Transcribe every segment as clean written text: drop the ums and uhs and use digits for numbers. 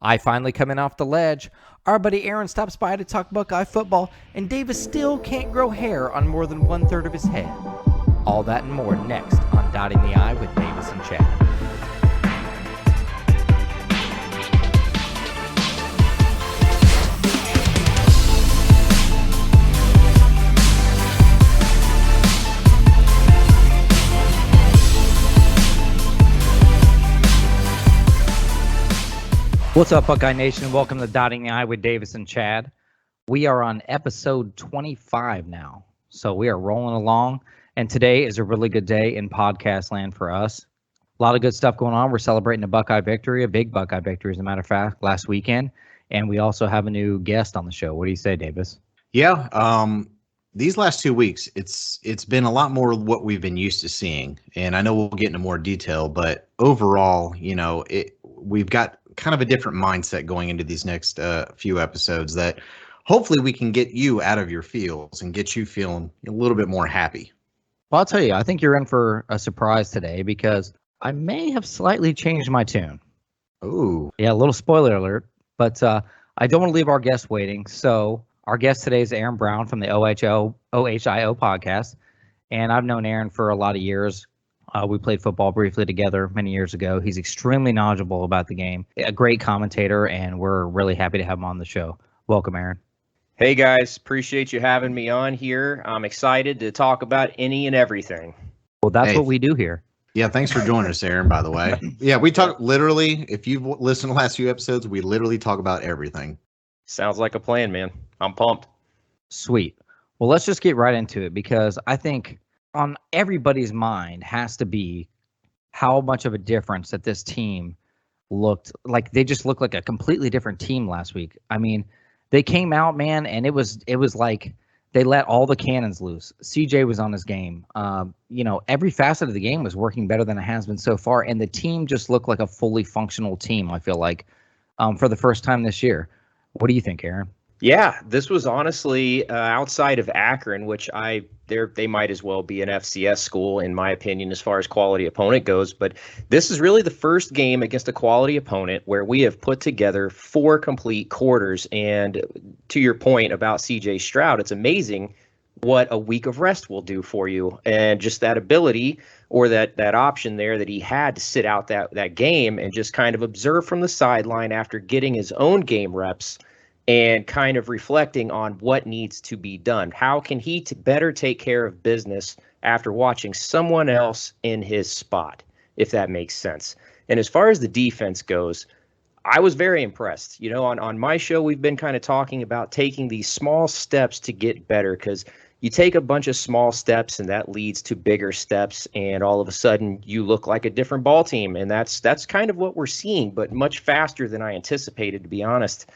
I finally come in off the ledge. Our buddy Aaron stops by to talk Buckeye football, and Davis still can't grow hair on more than 1/3 of his head. All that and more next on Dotting the I with Davis and Chad. What's up, Buckeye Nation? Welcome to Dotting the I with Davis and Chad. We are on episode 25 now, so we are rolling along, and today is a really good day in podcast land for us. A lot of good stuff going on. We're celebrating a Buckeye victory, a big Buckeye victory, as a matter of fact, last weekend, and we also have a new guest on the show. What do you say, Davis? Yeah, these last 2 weeks, it's been a lot more what we've been used to seeing, and I know we'll get into more detail, but overall, we've got kind of a different mindset going into these next few episodes that hopefully we can get you out of your feels and get you feeling a little bit more happy. Well, I'll tell you, I think you're in for a surprise today because I may have slightly changed my tune. Ooh. Yeah, a little spoiler alert, but I don't want to leave our guest waiting. So our guest today is Aaron Brown from the OHIO podcast, and I've known Aaron for a lot of years. We played football briefly together many years ago. He's extremely knowledgeable about the game, a great commentator, and we're really happy to have him on the show. Welcome, Aaron. Hey, guys. Appreciate you having me on here. I'm excited to talk about any and everything. Well, that's what we do here. Yeah, thanks for joining us, Aaron, by the way. Yeah, we talk literally, if you've listened to the last few episodes, we literally talk about everything. Sounds like a plan, man. I'm pumped. Sweet. Well, let's just get right into it because I think on everybody's mind has to be how much of a difference that this team looked like. They just looked like a completely different team last week. I mean, they came out, man, and it was like they let all the cannons loose. CJ was on his game. Every facet of the game was working better than it has been so far, and the team just looked like a fully functional team, I feel like, for the first time this year. What do you think, Aaron? Yeah, this was honestly outside of Akron, which they might as well be an FCS school, in my opinion, as far as quality opponent goes. But this is really the first game against a quality opponent where we have put together 4 complete quarters. And to your point about CJ Stroud, it's amazing what a week of rest will do for you. And just that ability or that option there that he had to sit out that game and just kind of observe from the sideline after getting his own game reps and kind of reflecting on what needs to be done. How can he better take care of business after watching someone else in his spot, if that makes sense? And as far as the defense goes, I was very impressed. On my show, we've been kind of talking about taking these small steps to get better, because you take a bunch of small steps and that leads to bigger steps, and all of a sudden you look like a different ball team. And that's kind of what we're seeing, but much faster than I anticipated, to be honest.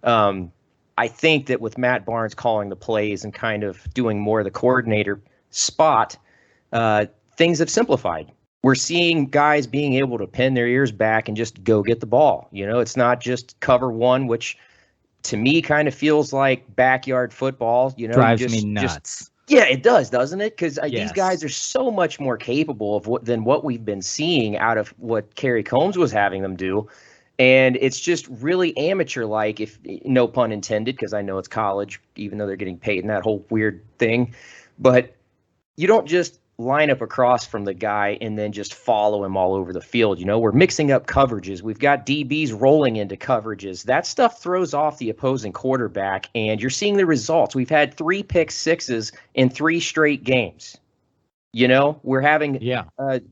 I think that with Matt Barnes calling the plays and kind of doing more of the coordinator spot, things have simplified. We're seeing guys being able to pin their ears back and just go get the ball. It's not just cover one, which to me kind of feels like backyard football. Drives me nuts. Yeah, it does, doesn't it? Because Yes. These guys are so much more capable than what we've been seeing out of what Kerry Combs was having them do. And it's just really amateur-like, if no pun intended, because I know it's college, even though they're getting paid in that whole weird thing. But you don't just line up across from the guy and then just follow him all over the field. We're mixing up coverages. We've got DBs rolling into coverages. That stuff throws off the opposing quarterback, and you're seeing the results. We've had 3 pick sixes in 3 straight games. We're having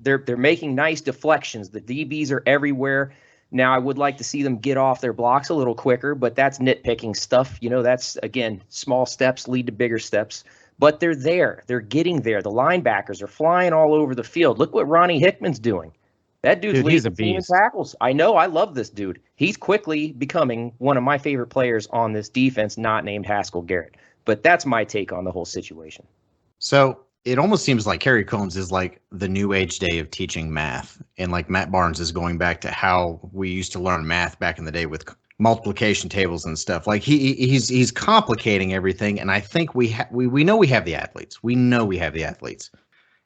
they're making nice deflections. The DBs are everywhere. Now, I would like to see them get off their blocks a little quicker, but that's nitpicking stuff. That's, again, small steps lead to bigger steps. But they're there. They're getting there. The linebackers are flying all over the field. Look what Ronnie Hickman's doing. That dude's leading the team in tackles. I know. I love this dude. He's quickly becoming one of my favorite players on this defense, not named Haskell Garrett. But that's my take on the whole situation. So it almost seems like Kerry Combs is like the new age day of teaching math. And like Matt Barnes is going back to how we used to learn math back in the day with multiplication tables and stuff. Like he's complicating everything. And I think we know we have the athletes. We know we have the athletes.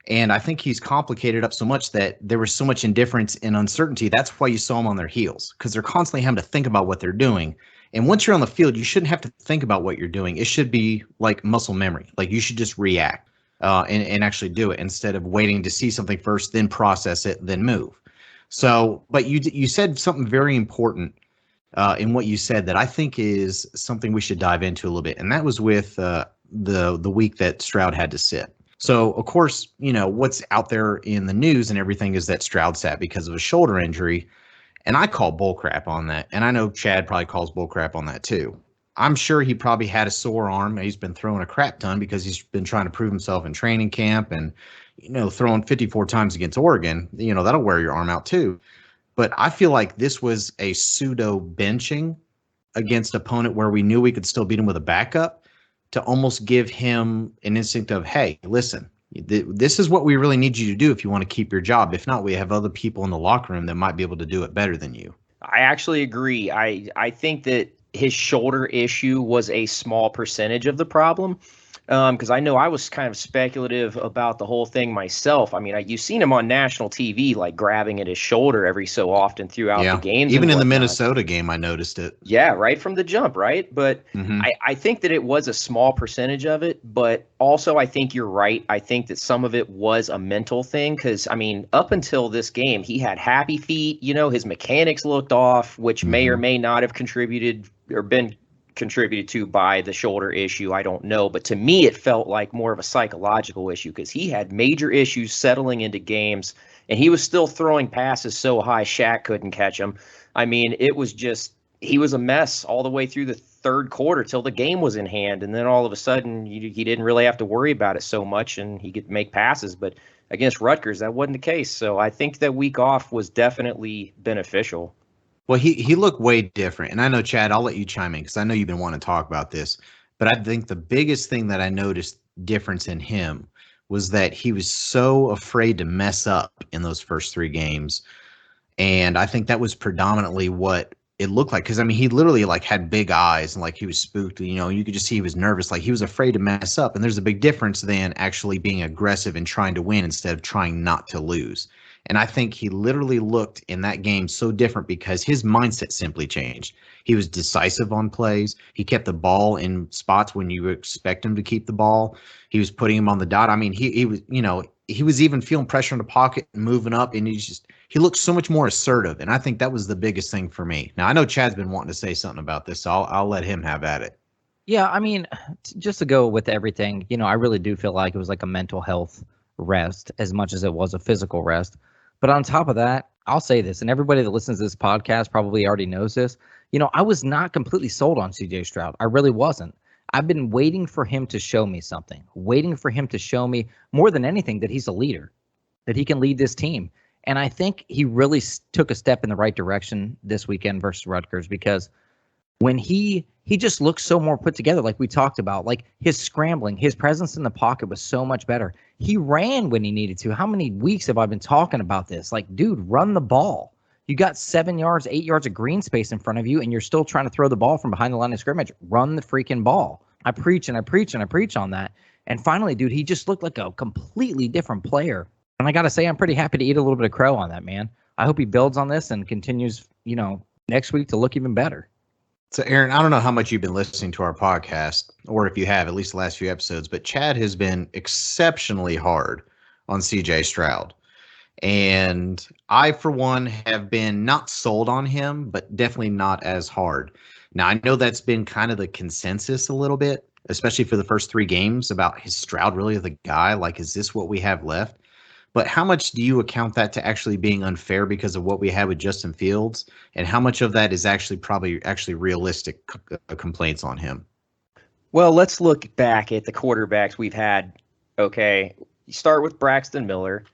And I think he's complicated up so much that there was so much indifference and uncertainty. That's why you saw them on their heels, because they're constantly having to think about what they're doing. And once you're on the field, you shouldn't have to think about what you're doing. It should be like muscle memory. Like you should just react and actually do it instead of waiting to see something first, then process it, then move. So, but you said something very important in what you said that I think is something we should dive into a little bit, and that was with the week that Stroud had to sit. So, of course, what's out there in the news and everything is that Stroud sat because of a shoulder injury, and I call bullcrap on that, and I know Chad probably calls bullcrap on that too. I'm sure he probably had a sore arm. He's been throwing a crap ton because he's been trying to prove himself in training camp and, throwing 54 times against Oregon, that'll wear your arm out too. But I feel like this was a pseudo benching against an opponent where we knew we could still beat him with a backup to almost give him an instinct of, hey, listen, this is what we really need you to do if you want to keep your job. If not, we have other people in the locker room that might be able to do it better than you. I actually agree. I think that his shoulder issue was a small percentage of the problem. Because I know I was kind of speculative about the whole thing myself. I mean, you've seen him on national TV, like grabbing at his shoulder every so often throughout the games. Even in the Minnesota game, I noticed it. Yeah, right from the jump, right? But I think that it was a small percentage of it. But also, I think you're right. I think that some of it was a mental thing. Because, I mean, up until this game, he had happy feet. His mechanics looked off, which may or may not have contributed or been contributed to by the shoulder issue. I don't know. But to me, it felt like more of a psychological issue because he had major issues settling into games and he was still throwing passes so high Shaq couldn't catch him. I mean, it was just, he was a mess all the way through the third quarter till the game was in hand. And then all of a sudden he didn't really have to worry about it so much and he could make passes. But against Rutgers, that wasn't the case. So I think that week off was definitely beneficial. Well, he looked way different. And I know, Chad, I'll let you chime in because I know you've been wanting to talk about this. But I think the biggest thing that I noticed difference in him was that he was so afraid to mess up in those first three games. And I think that was predominantly what it looked like. Because, I mean, he literally, had big eyes and, he was spooked. You could just see he was nervous. He was afraid to mess up. And there's a big difference than actually being aggressive and trying to win instead of trying not to lose. And I think he literally looked in that game so different because his mindset simply changed. He was decisive on plays. He kept the ball in spots when you expect him to keep the ball. He was putting him on the dot. I mean, he was, he was even feeling pressure in the pocket and moving up, and he looked so much more assertive. And I think that was the biggest thing for me. Now, I know Chad's been wanting to say something about this, so I'll let him have at it. Yeah, I mean, just to go with everything, I really do feel like it was like a mental health rest as much as it was a physical rest. But on top of that, I'll say this, and everybody that listens to this podcast probably already knows this. I was not completely sold on CJ Stroud. I really wasn't. I've been waiting for him to show me something, waiting for him to show me more than anything that he's a leader, that he can lead this team. And I think he really took a step in the right direction this weekend versus Rutgers because when he just looked so more put together, like we talked about, like his scrambling, his presence in the pocket was so much better. He ran when he needed to. How many weeks have I been talking about this? Like, dude, run the ball. You got 7 yards, 8 yards of green space in front of you, and you're still trying to throw the ball from behind the line of scrimmage. Run the freaking ball. I preach and I preach and I preach on that. And finally, dude, he just looked like a completely different player. And I got to say, I'm pretty happy to eat a little bit of crow on that, man. I hope he builds on this and continues, next week to look even better. So, Aaron, I don't know how much you've been listening to our podcast, or if you have, at least the last few episodes, but Chad has been exceptionally hard on CJ Stroud. And I, for one, have been not sold on him, but definitely not as hard. Now, I know that's been kind of the consensus a little bit, especially for the first three games about his Stroud really the guy? Like, is this what we have left? But how much do you account that to actually being unfair because of what we had with Justin Fields? And how much of that is actually probably realistic complaints on him? Well, let's look back at the quarterbacks we've had. Okay, you start with Braxton Miller.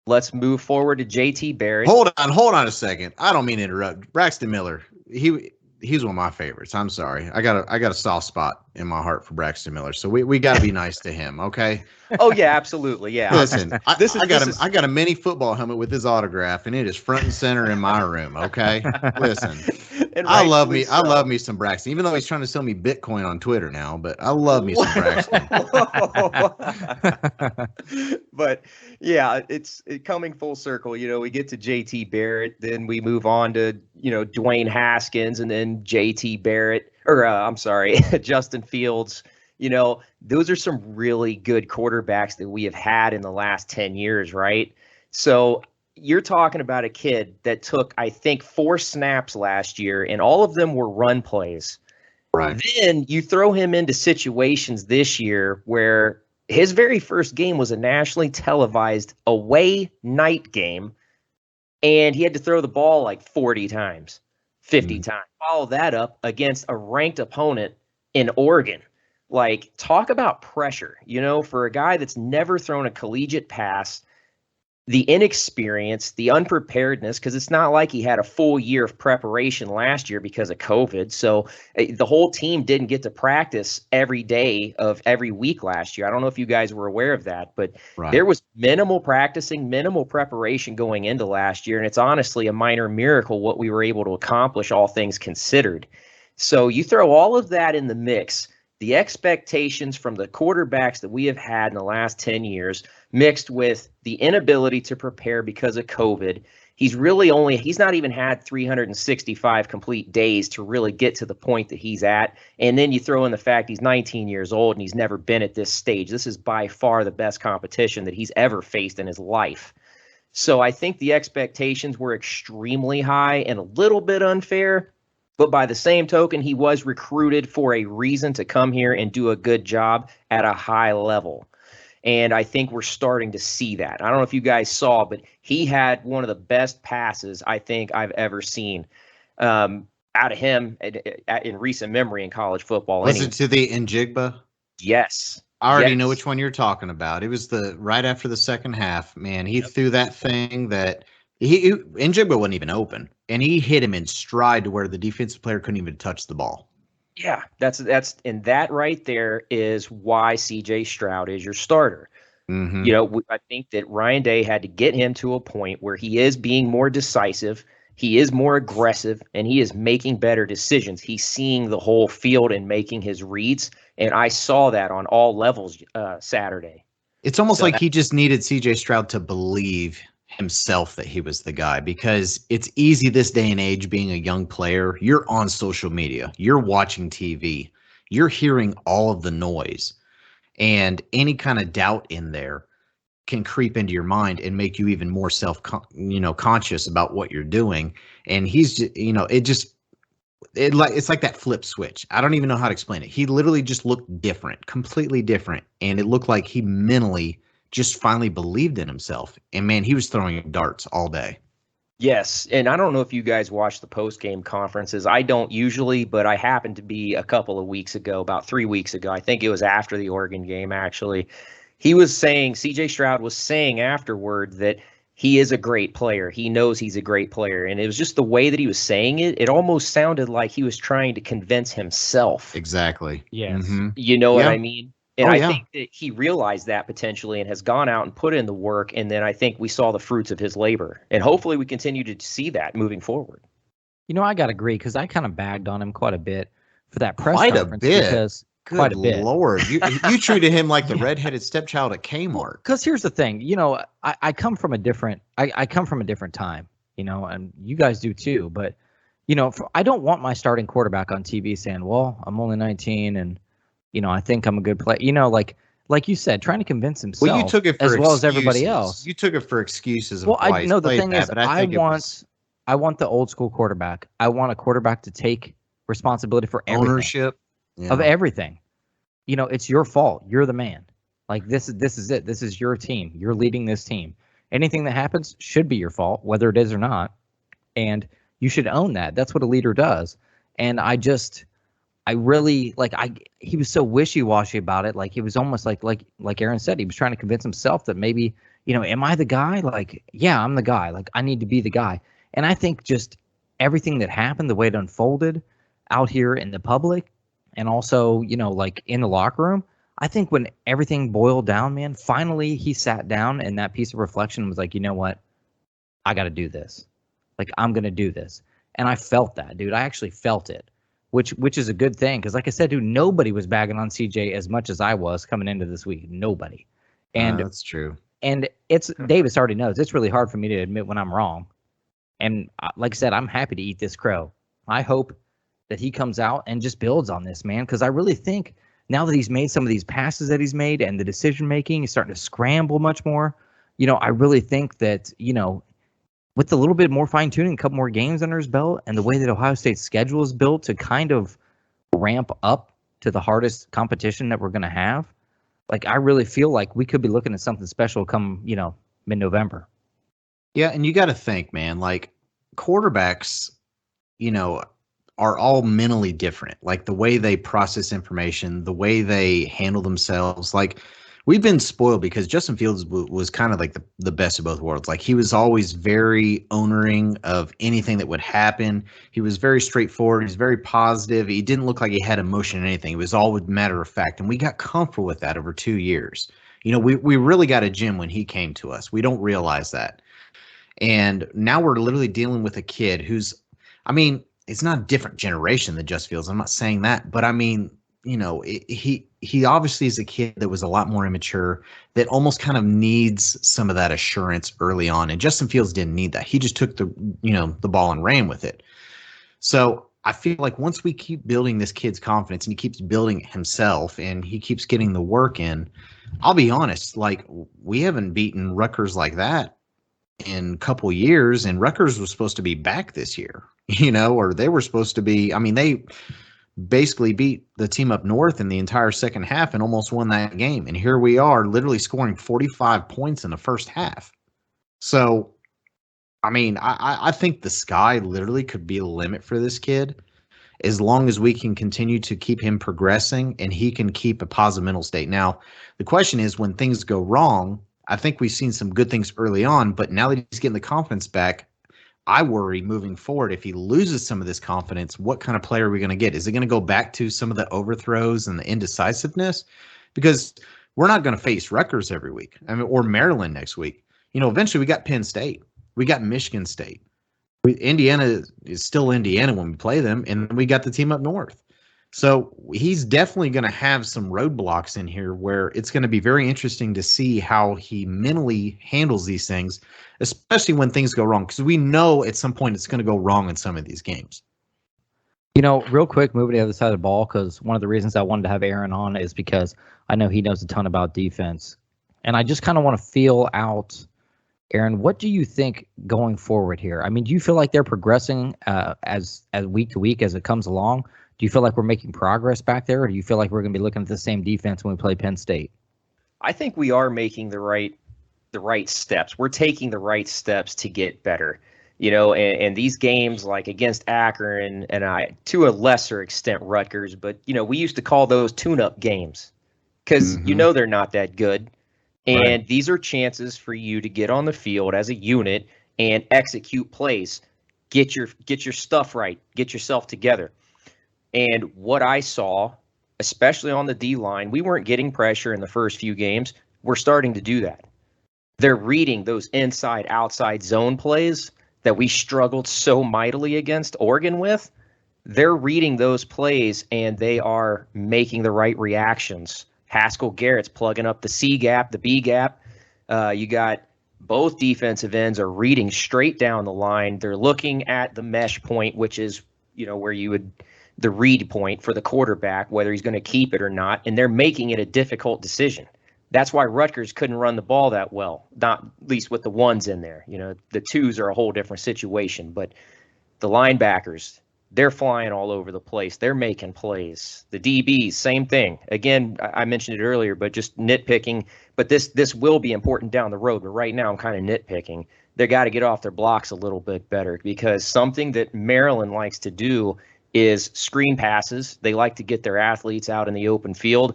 Let's move forward to JT Barrett. Hold on a second. I don't mean to interrupt. Braxton Miller, he's one of my favorites. I'm sorry. I got a soft spot in my heart for Braxton Miller. So we got to be nice to him, okay? Oh yeah, absolutely. Yeah. Listen, I got a mini football helmet with his autograph, and it is front and center in my room, okay? Listen. And I love rightfully me. I love me some Braxton, even though he's trying to sell me Bitcoin on Twitter now. But I love me some Braxton. But yeah, it's coming full circle. We get to JT Barrett, then we move on to Dwayne Haskins, and then JT Barrett, or I'm sorry, Justin Fields. Those are some really good quarterbacks that we have had in the last 10 years, right? So you're talking about a kid that took, I think, 4 snaps last year, and all of them were run plays. Right. Then you throw him into situations this year where his very first game was a nationally televised away night game, and he had to throw the ball like 40 times, 50 times. Follow that up against a ranked opponent in Oregon. Like, talk about pressure, for a guy that's never thrown a collegiate pass, the inexperience, the unpreparedness, because it's not like he had a full year of preparation last year because of COVID. So the whole team didn't get to practice every day of every week last year. I don't know if you guys were aware of that, but there was minimal practicing, minimal preparation going into last year. And it's honestly a minor miracle what we were able to accomplish, all things considered. So you throw all of that in the mix, the expectations from the quarterbacks that we have had in the last 10 years, mixed with the inability to prepare because of COVID. He's not even had 365 complete days to really get to the point that he's at. And then you throw in the fact he's 19 years old and he's never been at this stage. This is by far the best competition that he's ever faced in his life. So I think the expectations were extremely high and a little bit unfair. But by the same token, he was recruited for a reason to come here and do a good job at a high level. And I think we're starting to see that. I don't know if you guys saw, but he had one of the best passes I think I've ever seen out of him in recent memory in college football. Was it to the Njigba? Yes. I already know which one you're talking about. It was the right after the second half. Man, he threw that thing that Njigba wasn't even open, and he hit him in stride to where the defensive player couldn't even touch the ball. Yeah, that's and that right there is why CJ Stroud is your starter. Mm-hmm. I think that Ryan Day had to get him to a point where he is being more decisive, he is more aggressive, and he is making better decisions. He's seeing the whole field and making his reads, and I saw that on all levels Saturday. It's almost like he just needed CJ Stroud to believe himself that he was the guy, because it's easy this day and age being a young player. You're on social media, you're watching TV, you're hearing all of the noise, and any kind of doubt in there can creep into your mind and make you even more conscious about what you're doing. And he's just, it's like that flip switch. I don't even know how to explain it. He literally just looked different, completely different, and it looked like he mentally just finally believed in himself. And man, he was throwing darts all day. Yes, and I don't know if you guys watch the post-game conferences. I don't usually, but I happened to be a couple of weeks ago, about 3 weeks ago. I think it was after the Oregon game, actually. CJ Stroud was saying afterward that he is a great player. He knows he's a great player. And it was just the way that he was saying it. It almost sounded like he was trying to convince himself. Exactly. Yes. Mm-hmm. You know what I mean? And I think that he realized that potentially and has gone out and put in the work. And then I think we saw the fruits of his labor. And hopefully we continue to see that moving forward. I got to agree, because I kind of bagged on him quite a bit for that press Quite conference. A bit. Because Good quite a bit. Lord, you treated him like the redheaded stepchild at Kmart. Because here's the thing, I come from a different time, and you guys do too. But I don't want my starting quarterback on TV saying, "Well, I'm only 19, and I think I'm a good player." Like you said, trying to convince himself. Well, you took it for as well excuses. as everybody else. You took it for excuses. Well, I know the thing is, but I want the old school quarterback. I want a quarterback to take responsibility for everything. Ownership. Of everything. It's your fault. You're the man. Like, this is it. This is your team. You're leading this team. Anything that happens should be your fault, whether it is or not. And you should own that. That's what a leader does. And he was so wishy-washy about it. Like, it was almost like Aaron said, he was trying to convince himself that maybe, am I the guy? Like, yeah, I'm the guy. Like, I need to be the guy. And I think just everything that happened, the way it unfolded out here in the public, and also, like in the locker room, I think when everything boiled down, man, finally he sat down, and that piece of reflection was like, you know what? I got to do this. Like, I'm going to do this. And I felt that, dude. I actually felt it, which is a good thing because, like I said, dude, nobody was bagging on CJ as much as I was coming into this week. Nobody. And that's true. And it's Davis already knows it's really hard for me to admit when I'm wrong. And like I said, I'm happy to eat this crow. I hope that he comes out and just builds on this, man, because I really think now that he's made some of these passes that he's made and the decision making is starting to scramble much more, I really think that, with a little bit more fine tuning, a couple more games under his belt, and the way that Ohio State's schedule is built to kind of ramp up to the hardest competition that we're going to have, like I really feel like we could be looking at something special come, mid-November. Yeah, and you got to think, man, like quarterbacks, are all mentally different. Like the way they process information, the way they handle themselves. Like we've been spoiled because Justin Fields was kind of like the best of both worlds. Like he was always very honoring of anything that would happen. He was very straightforward. He's very positive. He didn't look like he had emotion in anything. It was all matter of fact. And we got comfortable with that over 2 years. We really got a gem when he came to us. We don't realize that. And now we're literally dealing with a kid who's, it's not a different generation than Just Fields. I'm not saying that, but he obviously is a kid that was a lot more immature, that almost kind of needs some of that assurance early on. And Justin Fields didn't need that. He just took the ball and ran with it. So I feel like once we keep building this kid's confidence and he keeps building it himself and he keeps getting the work in, I'll be honest, like we haven't beaten Rutgers like that in a couple years, and Rutgers was supposed to be back this year, or they were supposed to be. They basically beat the team up north in the entire second half and almost won that game. And here we are literally scoring 45 points in the first half. So, I think the sky literally could be a limit for this kid as long as we can continue to keep him progressing and he can keep a positive mental state. Now, the question is when things go wrong, I think we've seen some good things early on, but now that he's getting the confidence back, I worry moving forward, if he loses some of this confidence, what kind of player are we going to get? Is it going to go back to some of the overthrows and the indecisiveness? Because we're not going to face Rutgers every week, or Maryland next week. Eventually we got Penn State. We got Michigan State. Indiana is still Indiana when we play them, and we got the team up north. So he's definitely going to have some roadblocks in here where it's going to be very interesting to see how he mentally handles these things, especially when things go wrong, because we know at some point it's going to go wrong in some of these games. Real quick, moving to the other side of the ball, because one of the reasons I wanted to have Aaron on is because I know he knows a ton about defense. And I just kind of want to feel out, Aaron, what do you think going forward here? Do you feel like they're progressing as week to week as it comes along? Do you feel like we're making progress back there, or do you feel like we're going to be looking at the same defense when we play Penn State? I think we are making the right steps. We're taking the right steps to get better. And these games like against Akron and to a lesser extent Rutgers, but we used to call those tune-up games because they're not that good. And right. These are chances for you to get on the field as a unit and execute plays. Get your stuff right. Get yourself together. And what I saw, especially on the D-line, we weren't getting pressure in the first few games. We're starting to do that. They're reading those inside-outside zone plays that we struggled so mightily against Oregon with. They're reading those plays, and they are making the right reactions. Haskell Garrett's plugging up the C gap, the B gap. You got both defensive ends are reading straight down the line. They're looking at the mesh point, which is, where you would – the read point for the quarterback, whether he's going to keep it or not, and they're making it a difficult decision. That's why Rutgers couldn't run the ball that well, not at least with the ones in there. The twos are a whole different situation, but the linebackers, they're flying all over the place. They're making plays. The DBs, same thing. Again, I mentioned it earlier, but just nitpicking. But this will be important down the road. But right now, I'm kind of nitpicking. They got to get off their blocks a little bit better, because something that Maryland likes to do is screen passes. They like to get their athletes out in the open field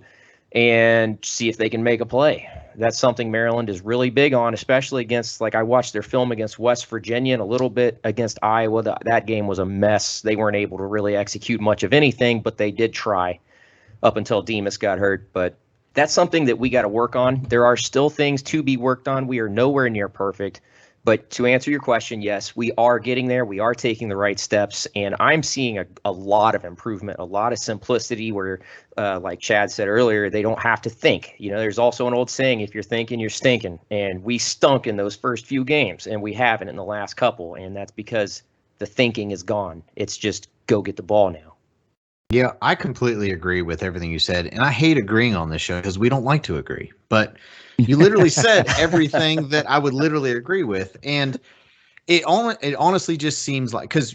and see if they can make a play. That's something Maryland is really big on, especially against, like I watched their film against West Virginia and a little bit against Iowa. That game was a mess. They weren't able to really execute much of anything, but they did try up until Demas got hurt. But that's something that we got to work on. There are still things to be worked on. We are nowhere near perfect. But to answer your question, yes, we are getting there. We are taking the right steps, and I'm seeing a lot of improvement, a lot of simplicity where, like Chad said earlier, they don't have to think. There's also an old saying, if you're thinking, you're stinking. And we stunk in those first few games, and we haven't in the last couple. And that's because the thinking is gone. It's just go get the ball now. Yeah, I completely agree with everything you said. And I hate agreeing on this show because we don't like to agree. But you literally said everything that I would literally agree with. And it honestly just seems like, because,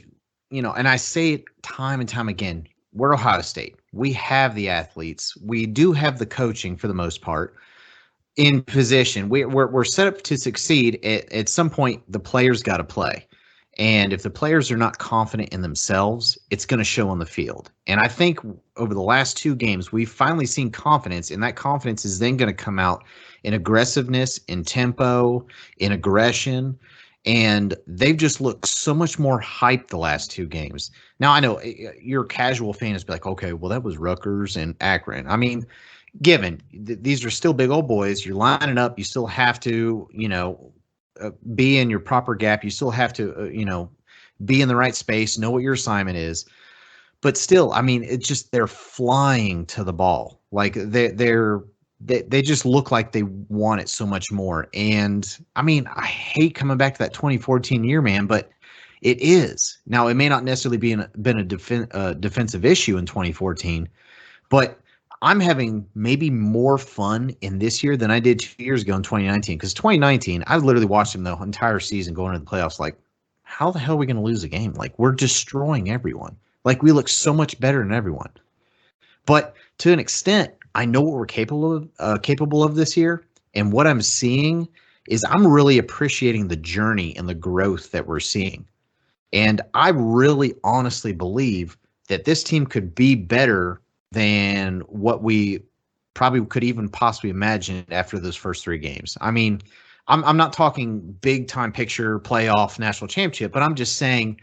and I say it time and time again, we're Ohio State. We have the athletes. We do have the coaching for the most part in position. We're set up to succeed. At some point, the players got to play. And if the players are not confident in themselves, it's going to show on the field. And I think over the last 2 games, we've finally seen confidence, and that confidence is then going to come out in aggressiveness, in tempo, in aggression. And they've just looked so much more hyped the last 2 games. Now, I know your casual fan is like, okay, well, that was Rutgers and Akron. I mean, given these are still big old boys, you're lining up, you still have to, be in your proper gap. You still have to, be in the right space, know what your assignment is. But still, I mean, it's just they're flying to the ball. Like they just look like they want it so much more. And I mean, I hate coming back to that 2014 year, man, but it is. Now, it may not necessarily been a defensive issue in 2014, but I'm having maybe more fun in this year than I did 2 years ago in 2019. Because 2019, I literally watched them the entire season going into the playoffs. Like, how the hell are we going to lose a game? Like, we're destroying everyone. Like, we look so much better than everyone. But to an extent, I know what we're capable of this year. And what I'm seeing is I'm really appreciating the journey and the growth that we're seeing. And I really honestly believe that this team could be better than what we probably could even possibly imagine after those first 3 games. I mean, I'm not talking big time picture playoff national championship, but I'm just saying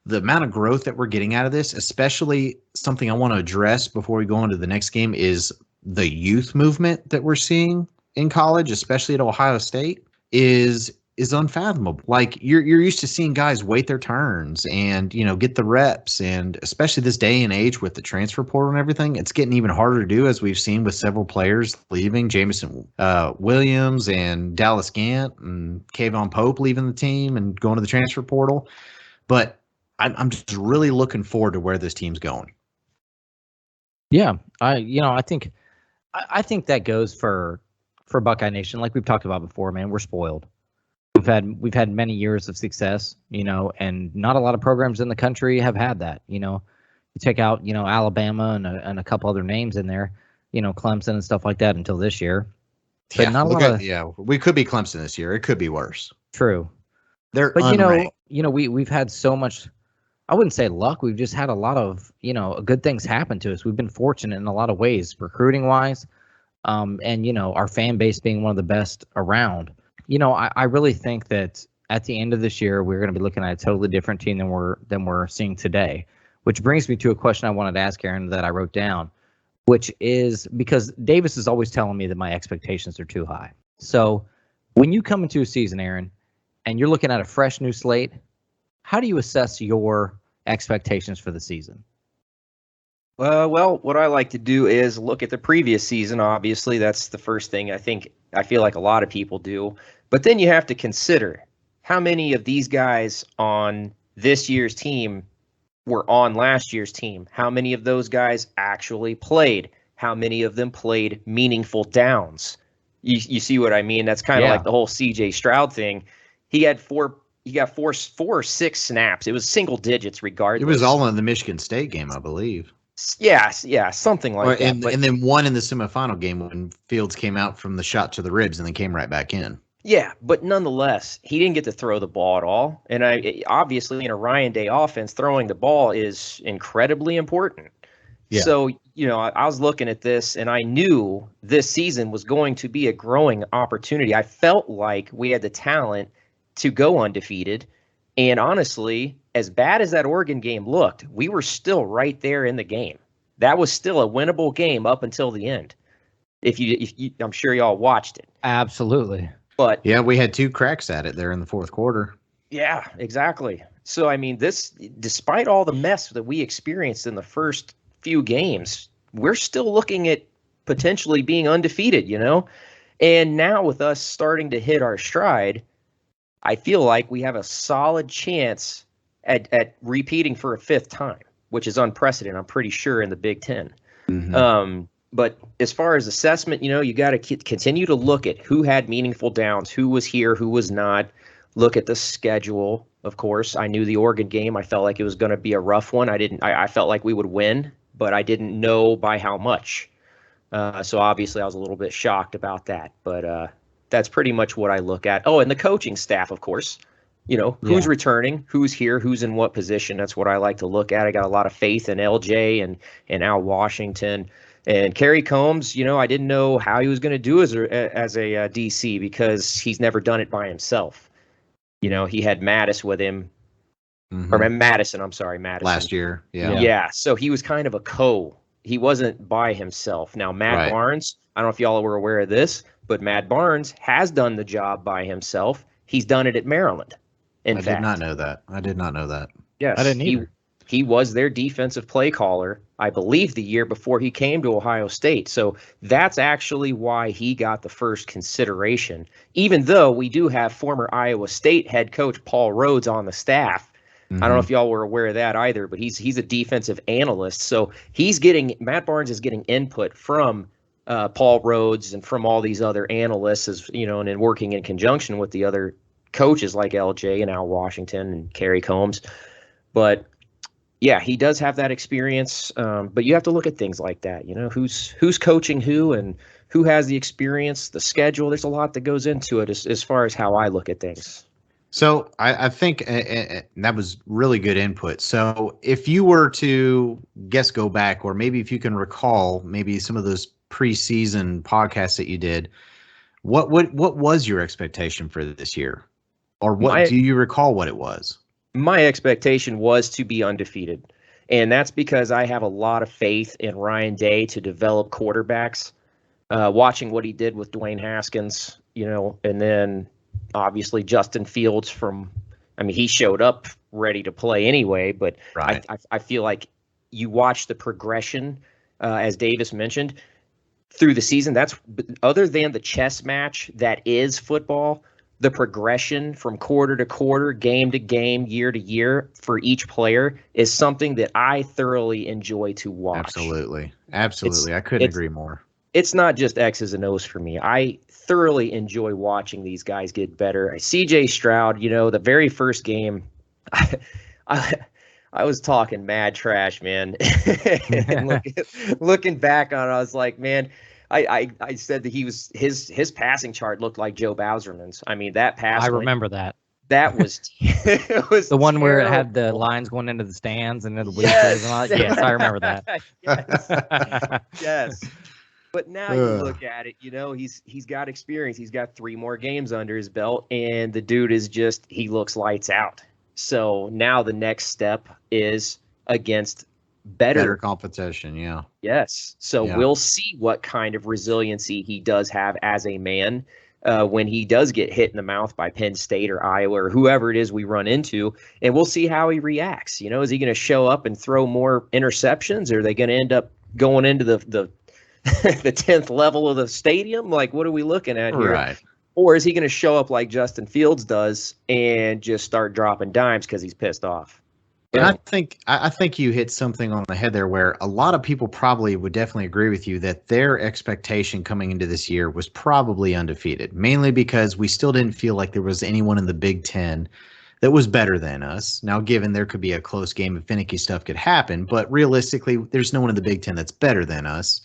the amount of growth that we're getting out of this, especially something I want to address before we go into the next game, is the youth movement that we're seeing in college, especially at Ohio State, is unfathomable. Like you're used to seeing guys wait their turns and, get the reps. And especially this day and age with the transfer portal and everything, it's getting even harder to do, as we've seen with several players leaving, Jameson Williams and Dallas Gant and Kayvon Pope leaving the team and going to the transfer portal. But I'm just really looking forward to where this team's going. Yeah, I think that goes for Buckeye Nation. Like we've talked about before, man, we're spoiled. We've had many years of success, and not a lot of programs in the country have had that. You take out, Alabama and a couple other names in there, Clemson and stuff like that until this year. But we could be Clemson this year. It could be worse. True. But unranked. We've had so much, I wouldn't say luck. We've just had a lot of, good things happen to us. We've been fortunate in a lot of ways, recruiting wise, and our fan base being one of the best around. I really think that at the end of this year, we're going to be looking at a totally different team than we're seeing today, which brings me to a question I wanted to ask Aaron that I wrote down, which is because Davis is always telling me that my expectations are too high. So when you come into a season, Aaron, and you're looking at a fresh new slate, how do you assess your expectations for the season? Well, what I like to do is look at the previous season. Obviously, that's the first thing I feel like a lot of people do. But then you have to consider how many of these guys on this year's team were on last year's team. How many of those guys actually played? How many of them played meaningful downs? You see what I mean? That's kind of like the whole CJ Stroud thing. He got four or 6 snaps. It was single digits regardless. It was all in the Michigan State game, I believe. Yeah, something like that. And then one in the semifinal game when Fields came out from the shot to the ribs and then came right back in. Yeah, but nonetheless, he didn't get to throw the ball at all. And obviously, in a Ryan Day offense, throwing the ball is incredibly important. Yeah. So, I was looking at this, and I knew this season was going to be a growing opportunity. I felt like we had the talent to go undefeated. And honestly, as bad as that Oregon game looked, we were still right there in the game. That was still a winnable game up until the end. If you I'm sure y'all watched it. Absolutely. But yeah, we had 2 cracks at it there in the fourth quarter. yeah, exactly. So, I mean, despite all the mess that we experienced in the first few games, we're still looking at potentially being undefeated, you know? And now with us starting to hit our stride, I feel like we have a solid chance at repeating for a fifth time, which is unprecedented, I'm pretty sure, in the Big Ten. But as far as assessment, you got to continue to look at who had meaningful downs, who was here, who was not. Look at the schedule. Of course, I knew the Oregon game. I felt like it was going to be a rough one. I felt like we would win, but I didn't know by how much. So obviously, I was a little bit shocked about that. But that's pretty much what I look at. Oh, and the coaching staff, of course. Who's returning, who's here, who's in what position. That's what I like to look at. I got a lot of faith in LJ and Al Washington. And Kerry Combs, I didn't know how he was going to do as a DC because he's never done it by himself. He had Mattis with him, or Madison. I'm sorry, Madison. Last year, yeah. So he was kind of a He wasn't by himself. Now Matt Barnes, I don't know if y'all were aware of this, but Matt Barnes has done the job by himself. He's done it at Maryland. I did not know that. Yes, I didn't either. He was their defensive play caller, I believe, the year before he came to Ohio State. So that's actually why he got the first consideration, even though we do have former Iowa State head coach Paul Rhodes on the staff. I don't know if y'all were aware of that either, but he's a defensive analyst. So Matt Barnes is getting input from Paul Rhodes and from all these other analysts, and then working in conjunction with the other coaches like LJ and Al Washington and Kerry Combs. But yeah, he does have that experience, but you have to look at things like that. Who's coaching who and who has the experience, the schedule. There's a lot that goes into it as far as how I look at things. So I think that was really good input. So if you were to go back, or maybe if you can recall maybe some of those preseason podcasts that you did, what was your expectation for this year? Or do you recall what it was? My expectation was to be undefeated. And that's because I have a lot of faith in Ryan Day to develop quarterbacks. Watching what he did with Dwayne Haskins, and then obviously Justin Fields he showed up ready to play anyway, but I feel like you watch the progression, as Davis mentioned, through the season. That's other than the chess match that is football. The progression from quarter to quarter, game to game, year to year for each player is something that I thoroughly enjoy to watch. Absolutely. I couldn't agree more. It's not just X's and O's for me. I thoroughly enjoy watching these guys get better. CJ Stroud, the very first game, I was talking mad trash, man. And looking back on it, I was like, man, I said that his passing chart looked like Joe Bauserman's. That pass. I remember that. That was it was the one terrible. where it had the lines going into the stands and then the bleachers and all that. Yes, I remember that. Yes. But now you look at it, he's got experience. He's got 3 more games under his belt, and the dude is he looks lights out. So now the next step is against better competition. Yeah. Yes. So we'll see what kind of resiliency he does have as a man when he does get hit in the mouth by Penn State or Iowa or whoever it is we run into, and we'll see how he reacts. Is he going to show up and throw more interceptions, or are they going to end up going into the the 10th level of the stadium? Like, what are we looking at here? Right. Or is he going to show up like Justin Fields does and just start dropping dimes because he's pissed off? And I think you hit something on the head there where a lot of people probably would definitely agree with you that their expectation coming into this year was probably undefeated, mainly because we still didn't feel like there was anyone in the Big Ten that was better than us. Now, given there could be a close game and finicky stuff could happen, but realistically, there's no one in the Big Ten that's better than us.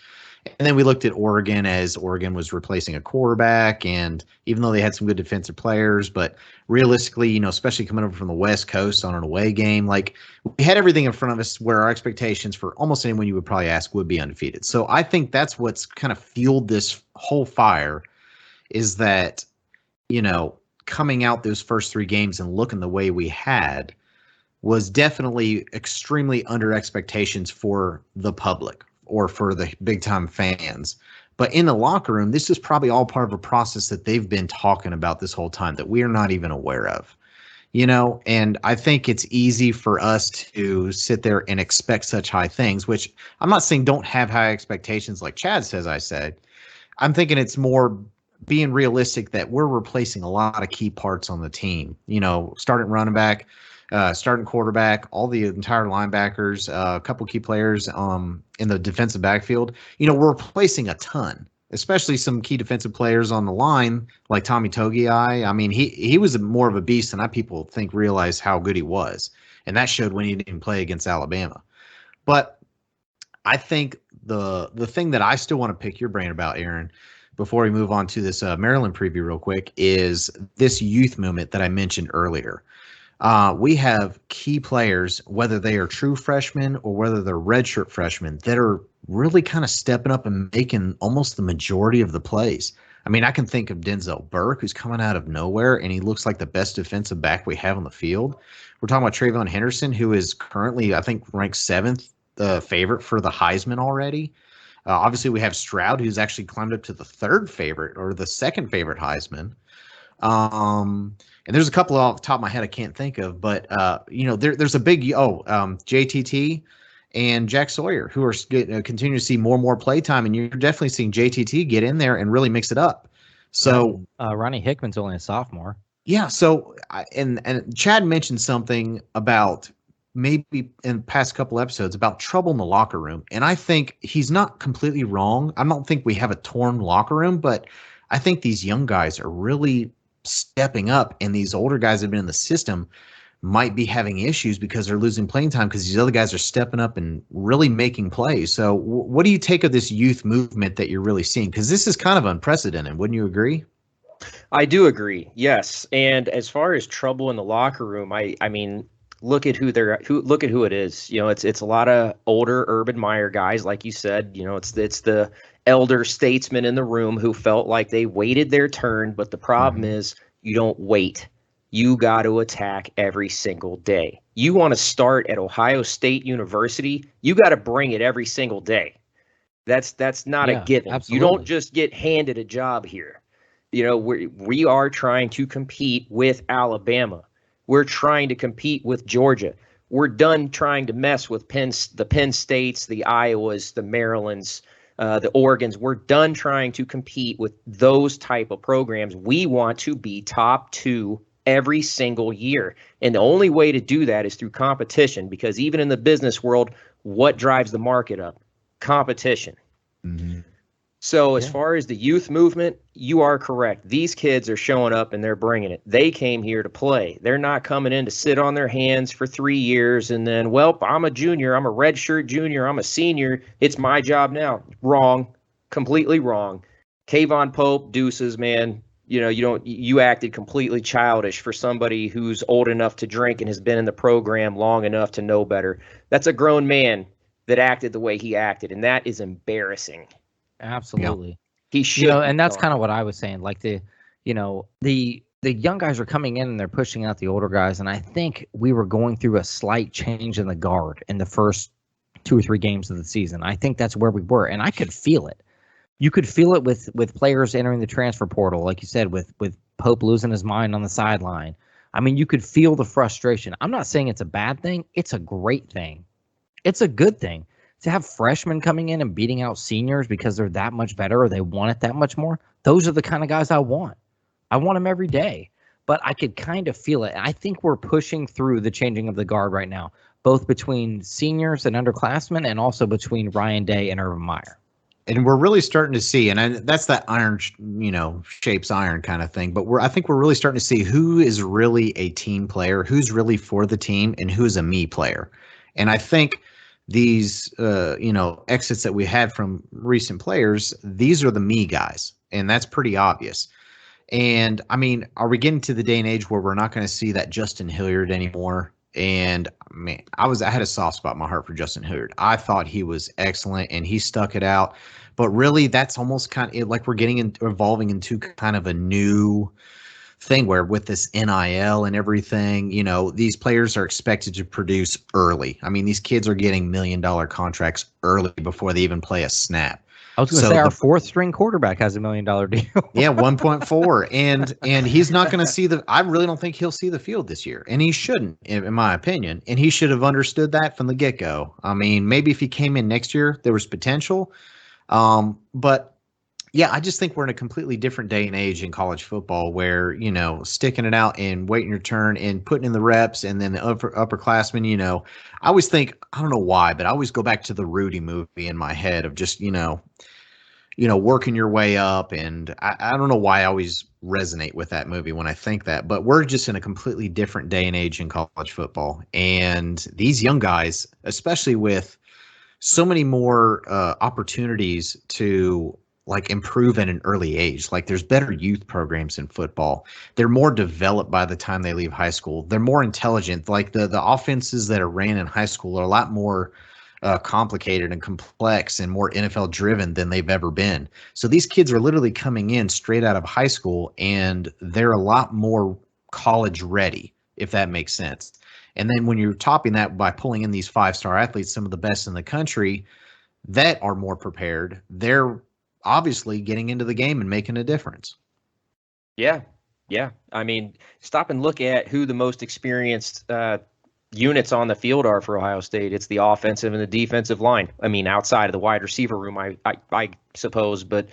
And then we looked at Oregon as Oregon was replacing a quarterback, and even though they had some good defensive players, but realistically, especially coming over from the West Coast on an away game, like we had everything in front of us where our expectations for almost anyone you would probably ask would be undefeated. So I think that's what's kind of fueled this whole fire is that, coming out those first 3 games and looking the way we had was definitely extremely under expectations for the public or for the big time fans. But in the locker room, this is probably all part of a process that they've been talking about this whole time that we are not even aware of. And I think it's easy for us to sit there and expect such high things, which I'm not saying don't have high expectations like Chad says I said. I'm thinking it's more being realistic that we're replacing a lot of key parts on the team. Starting running back, starting quarterback, all the entire linebackers, a couple key players in the defensive backfield. We're replacing a ton, especially some key defensive players on the line like Tommy Togiai. I mean, he was more of a beast than people think realize how good he was, and that showed when he didn't play against Alabama. But I think the thing that I still want to pick your brain about, Aaron, before we move on to this Maryland preview real quick, is this youth movement that I mentioned earlier. We have key players, whether they are true freshmen or whether they're redshirt freshmen, that are really kind of stepping up and making almost the majority of the plays. I mean, I can think of Denzel Burke, who's coming out of nowhere, and he looks like the best defensive back we have on the field. We're talking about Trayvon Henderson, who is currently, I think, ranked 7th favorite for the Heisman already. Obviously, we have Stroud, who's actually climbed up to the 3rd favorite or the 2nd favorite Heisman. And there's a couple off the top of my head I can't think of, but there's a big JTT and Jack Sawyer, who are continue to see more and more play time, and you're definitely seeing JTT get in there and really mix it up. So Ronnie Hickman's only a sophomore. Yeah. So and Chad mentioned something about maybe in the past couple episodes about trouble in the locker room, and I think he's not completely wrong. I don't think we have a torn locker room, but I think these young guys are really stepping up, and these older guys that have been in the system might be having issues because they're losing playing time because these other guys are stepping up and really making plays. So what do you take of this youth movement that you're really seeing? Because this is kind of unprecedented. Wouldn't you agree? I do agree. Yes. And as far as trouble in the locker room, I mean, look at who it is. It's a lot of older Urban Meyer guys, like you said. It's the elder statesmen in the room who felt like they waited their turn. But the problem is you don't wait. You got to attack every single day. You want to start at Ohio State University, you got to bring it every single day. That's not a given. Absolutely. You don't just get handed a job here. We are trying to compete with Alabama. We're trying to compete with Georgia. We're done trying to mess with the Penn States, the Iowas, the Marylands, the Oregons. We're done trying to compete with those type of programs. We want to be top 2 every single year. And the only way to do that is through competition, because even in the business world, what drives the market up? Competition. Mm-hmm. So as far as the youth movement, you are correct. These kids are showing up and they're bringing it. They came here to play. They're not coming in to sit on their hands for 3 years and then, I'm a junior, I'm a redshirt junior, I'm a senior, it's my job now. Wrong. Completely wrong. Kayvon Pope, deuces, man. You acted completely childish for somebody who's old enough to drink and has been in the program long enough to know better. That's a grown man that acted the way he acted, and that is embarrassing. Absolutely. Yeah. He should. And that's kind of what I was saying. Like the young guys are coming in and they're pushing out the older guys, and I think we were going through a slight change in the guard in the first 2 or 3 games of the season. I think that's where we were, and I could feel it. You could feel it with players entering the transfer portal, like you said, with Pope losing his mind on the sideline. I mean, you could feel the frustration. I'm not saying it's a bad thing. It's a great thing. It's a good thing. To have freshmen coming in and beating out seniors because they're that much better or they want it that much more, those are the kind of guys I want. I want them every day. But I could kind of feel it. I think we're pushing through the changing of the guard right now, both between seniors and underclassmen and also between Ryan Day and Urban Meyer. And we're really starting to see, and that's that iron, shapes iron kind of thing. But I think we're really starting to see who is really a team player, who's really for the team, and who's a me player. And I think these, exits that we had from recent players, these are the me guys, and that's pretty obvious. And I mean, are we getting to the day and age where we're not going to see that Justin Hilliard anymore? And man, I had a soft spot in my heart for Justin Hilliard. I thought he was excellent and he stuck it out. But really, that's almost kind of like we're evolving into kind of a new thing where with this NIL and everything, these players are expected to produce early. I mean, these kids are getting $1 million contracts early before they even play a snap. I was going to say our fourth string quarterback has $1 million deal. Yeah, 1.4, and he's not going to see I really don't think he'll see the field this year, and he shouldn't, in my opinion. And he should have understood that from the get-go. I mean, maybe if he came in next year, there was potential, but yeah, I just think we're in a completely different day and age in college football where, sticking it out and waiting your turn and putting in the reps, and then the upperclassmen, I always think, I don't know why, but I always go back to the Rudy movie in my head of just, working your way up. And I don't know why I always resonate with that movie when I think that, but we're just in a completely different day and age in college football. And these young guys, especially with so many more opportunities to improve at an early age. Like there's better youth programs in football. They're more developed by the time they leave high school. They're more intelligent. Like the offenses that are ran in high school are a lot more complicated and complex and more NFL driven than they've ever been. So these kids are literally coming in straight out of high school and they're a lot more college ready, if that makes sense. And then when you're topping that by pulling in these 5-star athletes, some of the best in the country that are more prepared, they're obviously getting into the game and making a difference. Yeah. I mean, stop and look at who the most experienced units on the field are for Ohio State. It's the offensive and the defensive line. I mean, outside of the wide receiver room, I suppose, but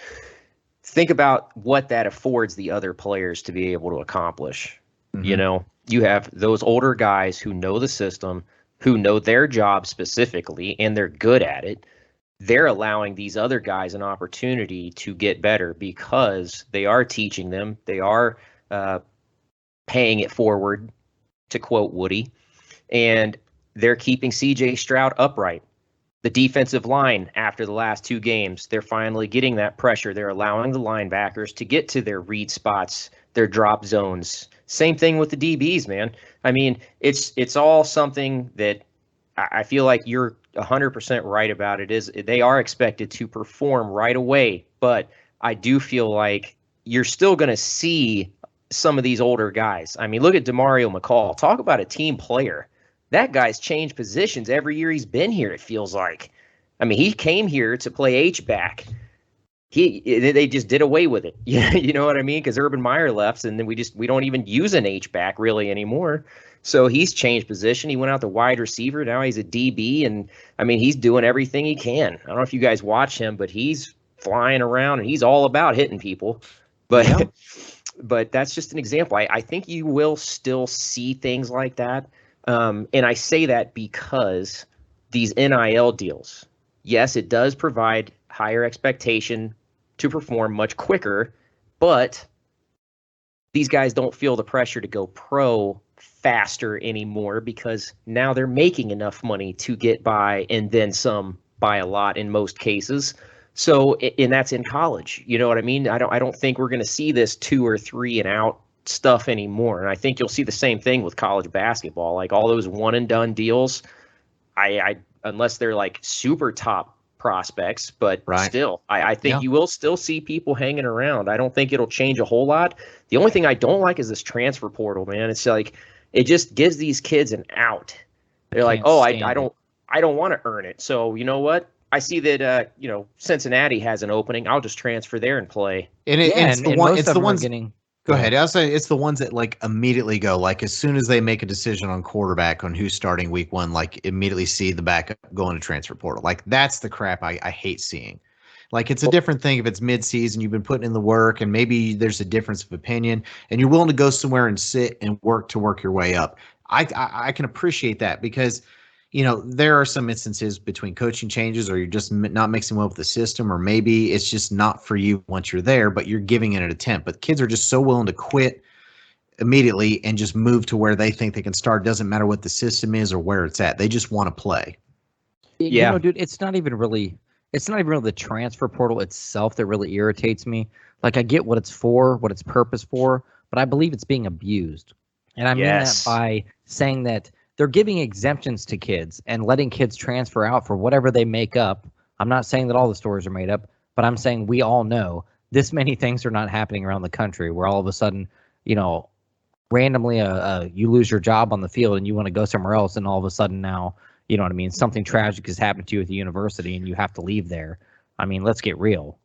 think about what that affords the other players to be able to accomplish. Mm-hmm. You have those older guys who know the system, who know their job specifically, and they're good at it. They're allowing these other guys an opportunity to get better because they are teaching them. They are paying it forward, to quote Woody, and they're keeping C.J. Stroud upright. The defensive line, after the last 2 games, they're finally getting that pressure. They're allowing the linebackers to get to their read spots, their drop zones. Same thing with the DBs, man. I mean, it's all something that I feel like you're 100% right about. It is they are expected to perform right away, but I do feel like you're still going to see some of these older guys. I mean, look at DeMario McCall. Talk about a team player. That guy's changed positions every year he's been here, it feels like. I mean, he came here to play H-back. They just did away with it. You know what I mean? Because Urban Meyer left, and then we don't even use an H-back really anymore. So he's changed position. He went out to wide receiver. Now he's a DB, and I mean, he's doing everything he can. I don't know if you guys watch him, but he's flying around and he's all about hitting people. But yeah. But that's just an example. I think you will still see things like that. And I say that because these NIL deals, yes, it does provide higher expectation to perform much quicker, but these guys don't feel the pressure to go pro faster anymore because now they're making enough money to get by and then some by a lot in most cases. So, and that's in college. You know what I mean? I don't think we're going to see this 2 or 3 and out stuff anymore. And I think you'll see the same thing with college basketball. Like all those one and done deals, I unless they're like super top prospects, but still, I think you will still see people hanging around. I don't think it'll change a whole lot. The only thing I don't like is this transfer portal, man. It's like, it just gives these kids an out. They're like, oh, I don't want to earn it. So you know what? I see that Cincinnati has an opening. I'll just transfer there and play. And it's the ones getting. Go ahead. I'll say it's the ones that like immediately go, like as soon as they make a decision on quarterback on who's starting week 1, like immediately see the backup go into transfer portal. Like that's the crap I hate seeing. Like it's a different thing if it's mid-season, you've been putting in the work, and maybe there's a difference of opinion, and you're willing to go somewhere and sit and work your way up. I can appreciate that because, there are some instances between coaching changes, or you're just not mixing well with the system, or maybe it's just not for you once you're there, but you're giving it an attempt. But kids are just so willing to quit immediately and just move to where they think they can start. Doesn't matter what the system is or where it's at. They just want to play. Yeah, dude, it's not even really the transfer portal itself that really irritates me. Like I get what it's for, what its purpose for, but I believe it's being abused. And I mean that by saying that they're giving exemptions to kids and letting kids transfer out for whatever they make up. I'm not saying that all the stories are made up, but I'm saying we all know this many things are not happening around the country where all of a sudden randomly you lose your job on the field and you want to go somewhere else, and all of a sudden now, you know what I mean, something tragic has happened to you at the university and you have to leave there. I mean, let's get real,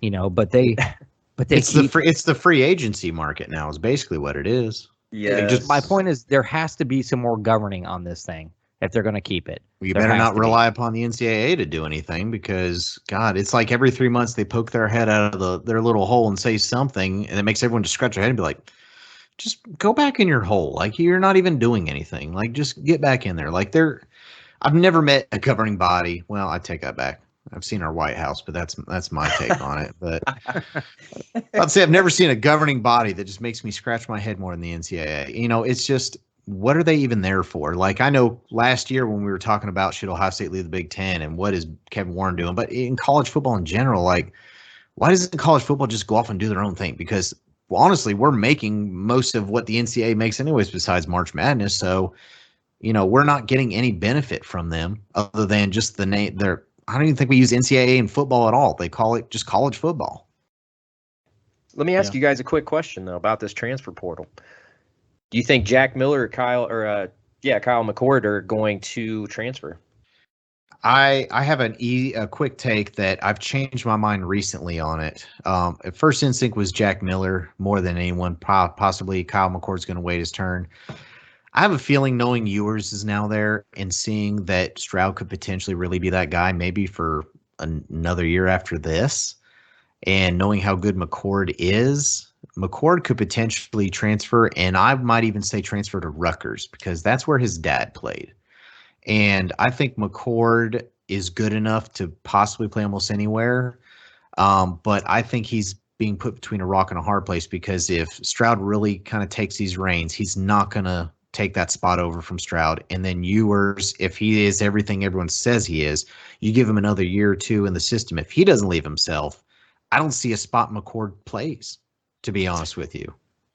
but it's the free agency market now is basically what it is. Yeah. My point is there has to be some more governing on this thing if they're going to keep it. You better not rely upon the NCAA to do anything, because God, it's like every 3 months they poke their head out of their little hole and say something, and it makes everyone just scratch their head and be like, just go back in your hole. Like, you're not even doing anything. Like, just get back in there. Like, I've never met a governing body. Well, I take that back. I've seen our White House, but that's my take on it. But I'd say I've never seen a governing body that just makes me scratch my head more than the NCAA. It's just, what are they even there for? Like, I know last year when we were talking about should Ohio State leave the Big Ten and what is Kevin Warren doing, but in college football in general, like, why doesn't college football just go off and do their own thing? Because honestly, we're making most of what the NCAA makes anyways, besides March Madness. So, we're not getting any benefit from them other than just the name. I don't even think we use NCAA in football at all. They call it just college football. Let me ask you guys a quick question though about this transfer portal. Do you think Jack Miller or Kyle McCord are going to transfer? I have a quick take that I've changed my mind recently on it. At first instinct was Jack Miller more than anyone. Possibly Kyle McCord's going to wait his turn. I have a feeling, knowing Ewers is now there and seeing that Stroud could potentially really be that guy, maybe for another year after this, and knowing how good McCord is, McCord could potentially transfer, and I might even say transfer to Rutgers, because that's where his dad played. And I think McCord is good enough to possibly play almost anywhere. But I think he's being put between a rock and a hard place, because if Stroud really kind of takes these reins, he's not going to take that spot over from Stroud. And then Ewers, if he is everything everyone says he is, you give him another year or two in the system. If he doesn't leave himself, I don't see a spot McCord plays, to be honest with you.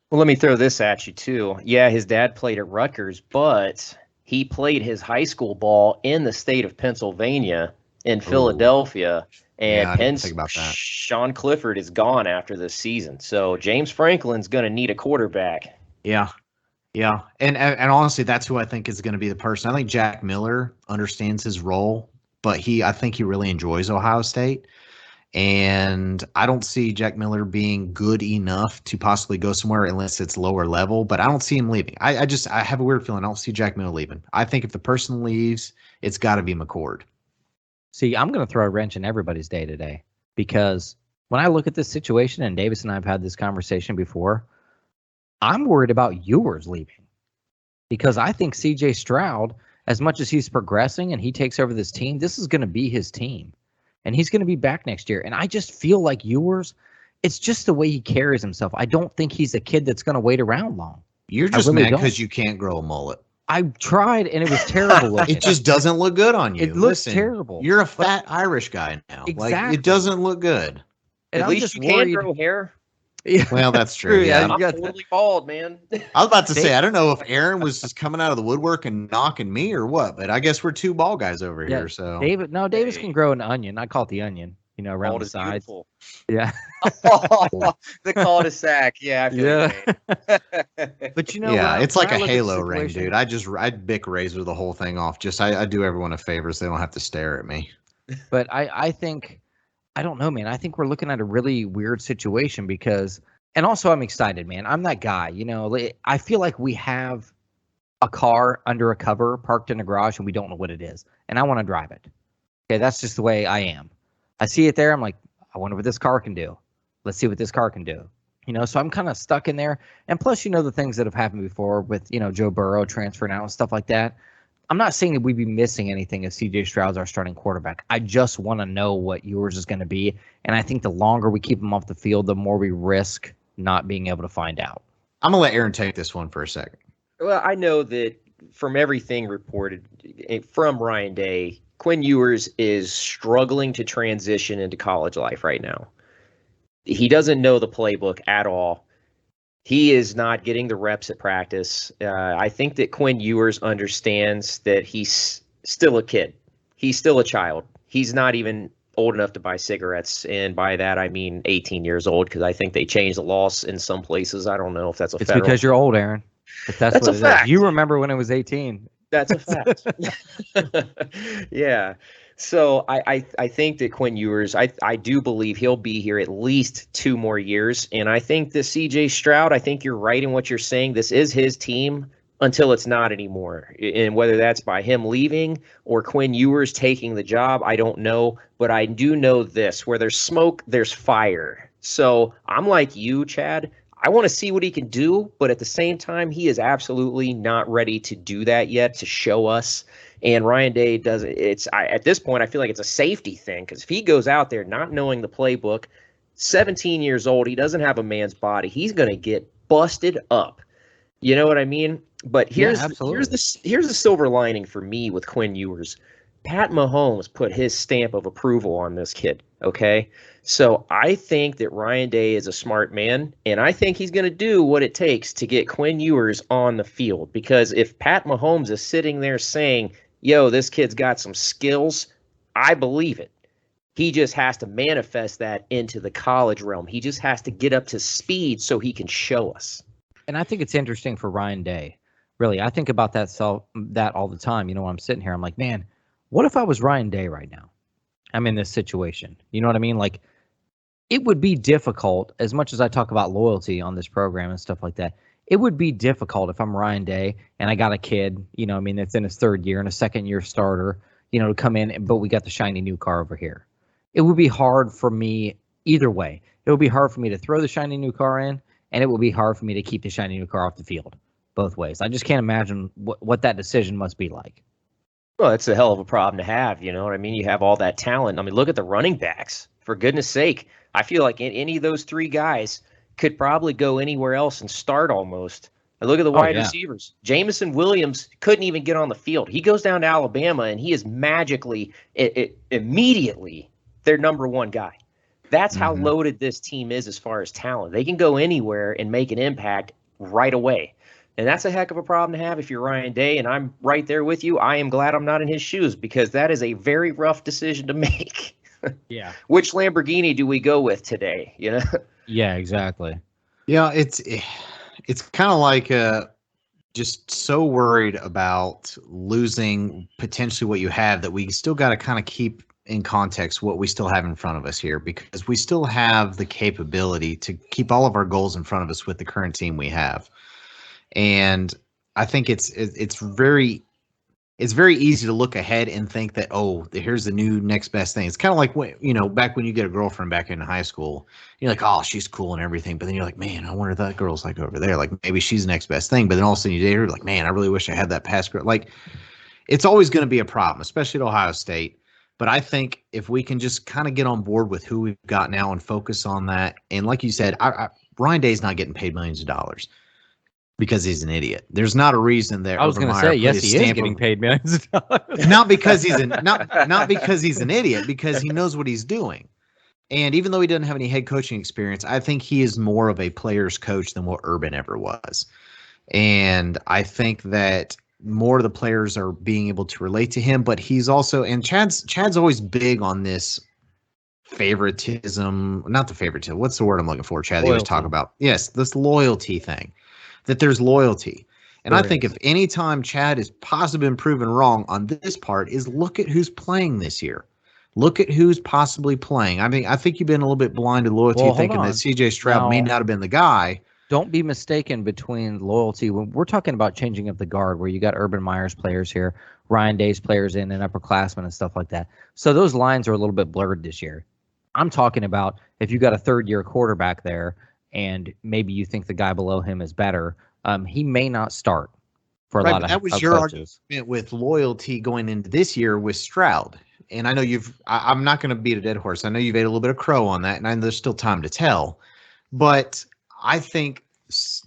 Well, let me throw this at you too. Yeah, his dad played at Rutgers, but he played his high school ball in the state of Pennsylvania, in Philadelphia. And Sean Clifford is gone after this season. So James Franklin's going to need a quarterback. Yeah. Yeah. And honestly, that's who I think is going to be the person. I think Jack Miller understands his role, but I think he really enjoys Ohio State. And I don't see Jack Miller being good enough to possibly go somewhere unless it's lower level, but I don't see him leaving. I have a weird feeling I don't see Jack Miller leaving. I think if the person leaves, it's got to be McCord. See, I'm going to throw a wrench in everybody's day today, because when I look at this situation, and Davis and I have had this conversation before, I'm worried about Ewers leaving, because I think CJ Stroud, as much as he's progressing and he takes over this team, this is going to be his team. And he's going to be back next year. And I just feel like Ewers, it's just the way he carries himself. I don't think he's a kid that's going to wait around long. You're just mad because you can't grow a mullet. I tried, and it was terrible looking. It just doesn't look good on you. It looks terrible. You're a fat Irish guy now. Exactly. Like, it doesn't look good. And at least you can grow hair. Yeah. Well, that's true. Yeah, I'm totally bald, man. I was about to say, I don't know if Aaron was just coming out of the woodwork and knocking me or what, but I guess we're two bald guys over here. So Davis can grow an onion. I call it the onion. Around the sides. Beautiful. Yeah. The cul-de-sac. Yeah. But it's like a halo ring, dude. I'd Bic razor the whole thing off. I do everyone a favor so they don't have to stare at me. But I think, I don't know, man. I think we're looking at a really weird situation, because, and also I'm excited, man. I'm that guy, I feel like we have a car under a cover parked in a garage and we don't know what it is. And I want to drive it. Okay. That's just the way I am. I see it there. I'm like, I wonder what this car can do. Let's see what this car can do. So I'm kind of stuck in there. And plus, the things that have happened before with, Joe Burrow transferring out and stuff like that. I'm not saying that we'd be missing anything if CJ Stroud's our starting quarterback. I just want to know what yours is going to be. And I think the longer we keep him off the field, the more we risk not being able to find out. I'm going to let Aaron take this one for a second. Well, I know that from everything reported from Ryan Day, Quinn Ewers is struggling to transition into college life right now. He doesn't know the playbook at all. He is not getting the reps at practice. I think that Quinn Ewers understands that he's still a kid. He's still a child. He's not even old enough to buy cigarettes, and by that I mean 18 years old, because I think they changed the laws in some places. I don't know if that's a It's federal. because you're old, Aaron. But that's That's what a it fact. is. You remember when it was 18. That's a fact. Yeah. So I think that Quinn Ewers, I do believe he'll be here at least 2 more years. And I think the CJ Stroud, I think you're right in what you're saying. This is his team until it's not anymore. And whether that's by him leaving or Quinn Ewers taking the job, I don't know. But I do know this: where there's smoke, there's fire. So I'm like you, Chad. I want to see what he can do, but at the same time, he is absolutely not ready to do that yet, to show us. And Ryan Day does it. At this point, I feel like it's a safety thing, because if he goes out there not knowing the playbook, 17 years old, he doesn't have a man's body, he's going to get busted up. You know what I mean? But here's the silver lining for me with Quinn Ewers. Pat Mahomes put his stamp of approval on this kid, okay? So I think that Ryan Day is a smart man, and I think he's going to do what it takes to get Quinn Ewers on the field. Because if Pat Mahomes is sitting there saying, yo, this kid's got some skills, I believe it. He just has to manifest that into the college realm. He just has to get up to speed so he can show us. And I think it's interesting for Ryan Day. Really, I think about that all the time. You know, when I'm sitting here, I'm like, man, what if I was Ryan Day right now? I'm in this situation. You know what I mean? Like, it would be difficult, as much as I talk about loyalty on this program and stuff like that. It would be difficult if I'm Ryan Day and I got a kid, you know, I mean, that's in his 3rd year and a 2nd-year starter, you know, to come in, but we got the shiny new car over here. It would be hard for me either way. It would be hard for me to throw the shiny new car in, and it would be hard for me to keep the shiny new car off the field, both ways. I just can't imagine what that decision must be like. Well, it's a hell of a problem to have, you know what I mean? You have all that talent. I mean, look at the running backs, for goodness sake. I feel like any of those 3 guys could probably go anywhere else and start almost. And look at the wide receivers. Jamison Williams couldn't even get on the field. He goes down to Alabama, and he is magically, immediately, their number 1 guy. That's how loaded this team is as far as talent. They can go anywhere and make an impact right away. And that's a heck of a problem to have if you're Ryan Day, and I'm right there with you. I am glad I'm not in his shoes, because that is a very rough decision to make. Yeah. Which Lamborghini do we go with today? You know? Yeah, exactly. Yeah, it's kind of like just so worried about losing potentially what you have that we still got to kind of keep in context what we still have in front of us here, because we still have the capability to keep all of our goals in front of us with the current team we have. And I think it's very easy to look ahead and think that, oh, here's the new next best thing. It's kind of like when, you know, back when you get a girlfriend back in high school, you're like, oh, she's cool and everything. But then you're like, man, I wonder if that girl's like over there. Like, maybe she's the next best thing. But then all of a sudden you date her, like, man, I really wish I had that past girl. Like, it's always going to be a problem, especially at Ohio State. But I think if we can just kind of get on board with who we've got now and focus on that. And like you said, Ryan Day's not getting paid millions of dollars because he's an idiot. There's not a reason that I was going to say, yes, he is getting paid millions of dollars. Not because he's not because he's an idiot, because he knows what he's doing. And even though he doesn't have any head coaching experience, I think he is more of a player's coach than what Urban ever was. And I think that more of the players are being able to relate to him, but he's also, and Chad's always big on this favoritism, not the favoritism. What's the word I'm looking for, Chad? They always talk about, yes, this loyalty thing, that there's loyalty. And I think if any time Chad has possibly been proven wrong on this part is look at who's playing this year. Look at who's possibly playing. I mean, I think you've been a little bit blind to loyalty, thinking that CJ Stroud may not have been the guy. Don't be mistaken between loyalty. When we're talking about changing of the guard, where you got Urban Meyer's players here, Ryan Day's players in, and upperclassmen and stuff like that. So those lines are a little bit blurred this year. I'm talking about if you got a 3rd-year quarterback there, and maybe you think the guy below him is better, he may not start for a lot of coaches. That was your argument with loyalty going into this year with Stroud. And I know I'm not going to beat a dead horse. I know you've ate a little bit of crow on that, and I know there's still time to tell. But I think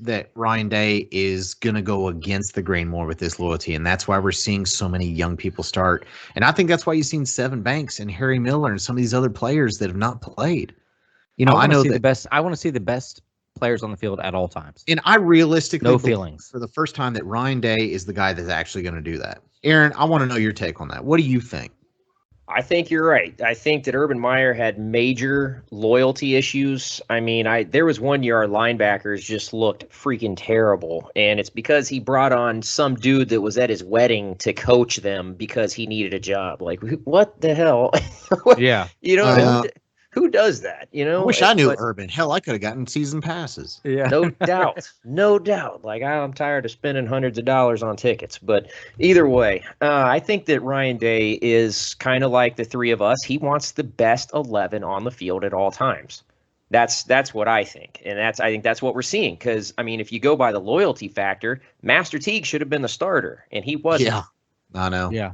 that Ryan Day is going to go against the grain more with this loyalty, and that's why we're seeing so many young people start. And I think that's why you've seen Sevyn Banks and Harry Miller and some of these other players that have not played. You know, I want to see the best players on the field at all times. And I realistically believe for the first time that Ryan Day is the guy that's actually going to do that. Aaron, I want to know your take on that. What do you think? I think you're right. I think that Urban Meyer had major loyalty issues. I mean, there was one year our linebackers just looked freaking terrible, and it's because he brought on some dude that was at his wedding to coach them because he needed a job. Like, what the hell? Yeah. You know, Uh, who does that? You I know, wish I knew but Urban. Hell, I could have gotten season passes. Yeah. no doubt, no doubt. Like I'm tired of spending hundreds of dollars on tickets, but either way, I think that Ryan Day is kind of like the three of us. He wants the best 11 on the field at all times. That's what I think, and I think that's what we're seeing. Because I mean, if you go by the loyalty factor, Master Teague should have been the starter, and he wasn't. Yeah, I know. Yeah.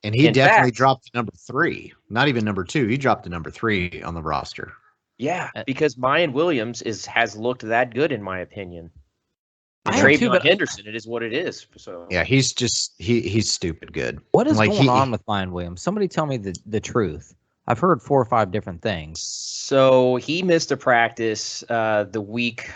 And he In definitely fact, dropped to number 3. Not even number 2. He dropped to number 3 on the roster. yeah, Uh, because Mayan Williams has looked that good in my opinion. And I have too, Travion but Henderson, it is what it is. So Yeah, he's just he's stupid good. what is Like going on with Ryan Williams? Somebody tell me the truth. I've heard 4 or 5 different things. So he missed a practice the week.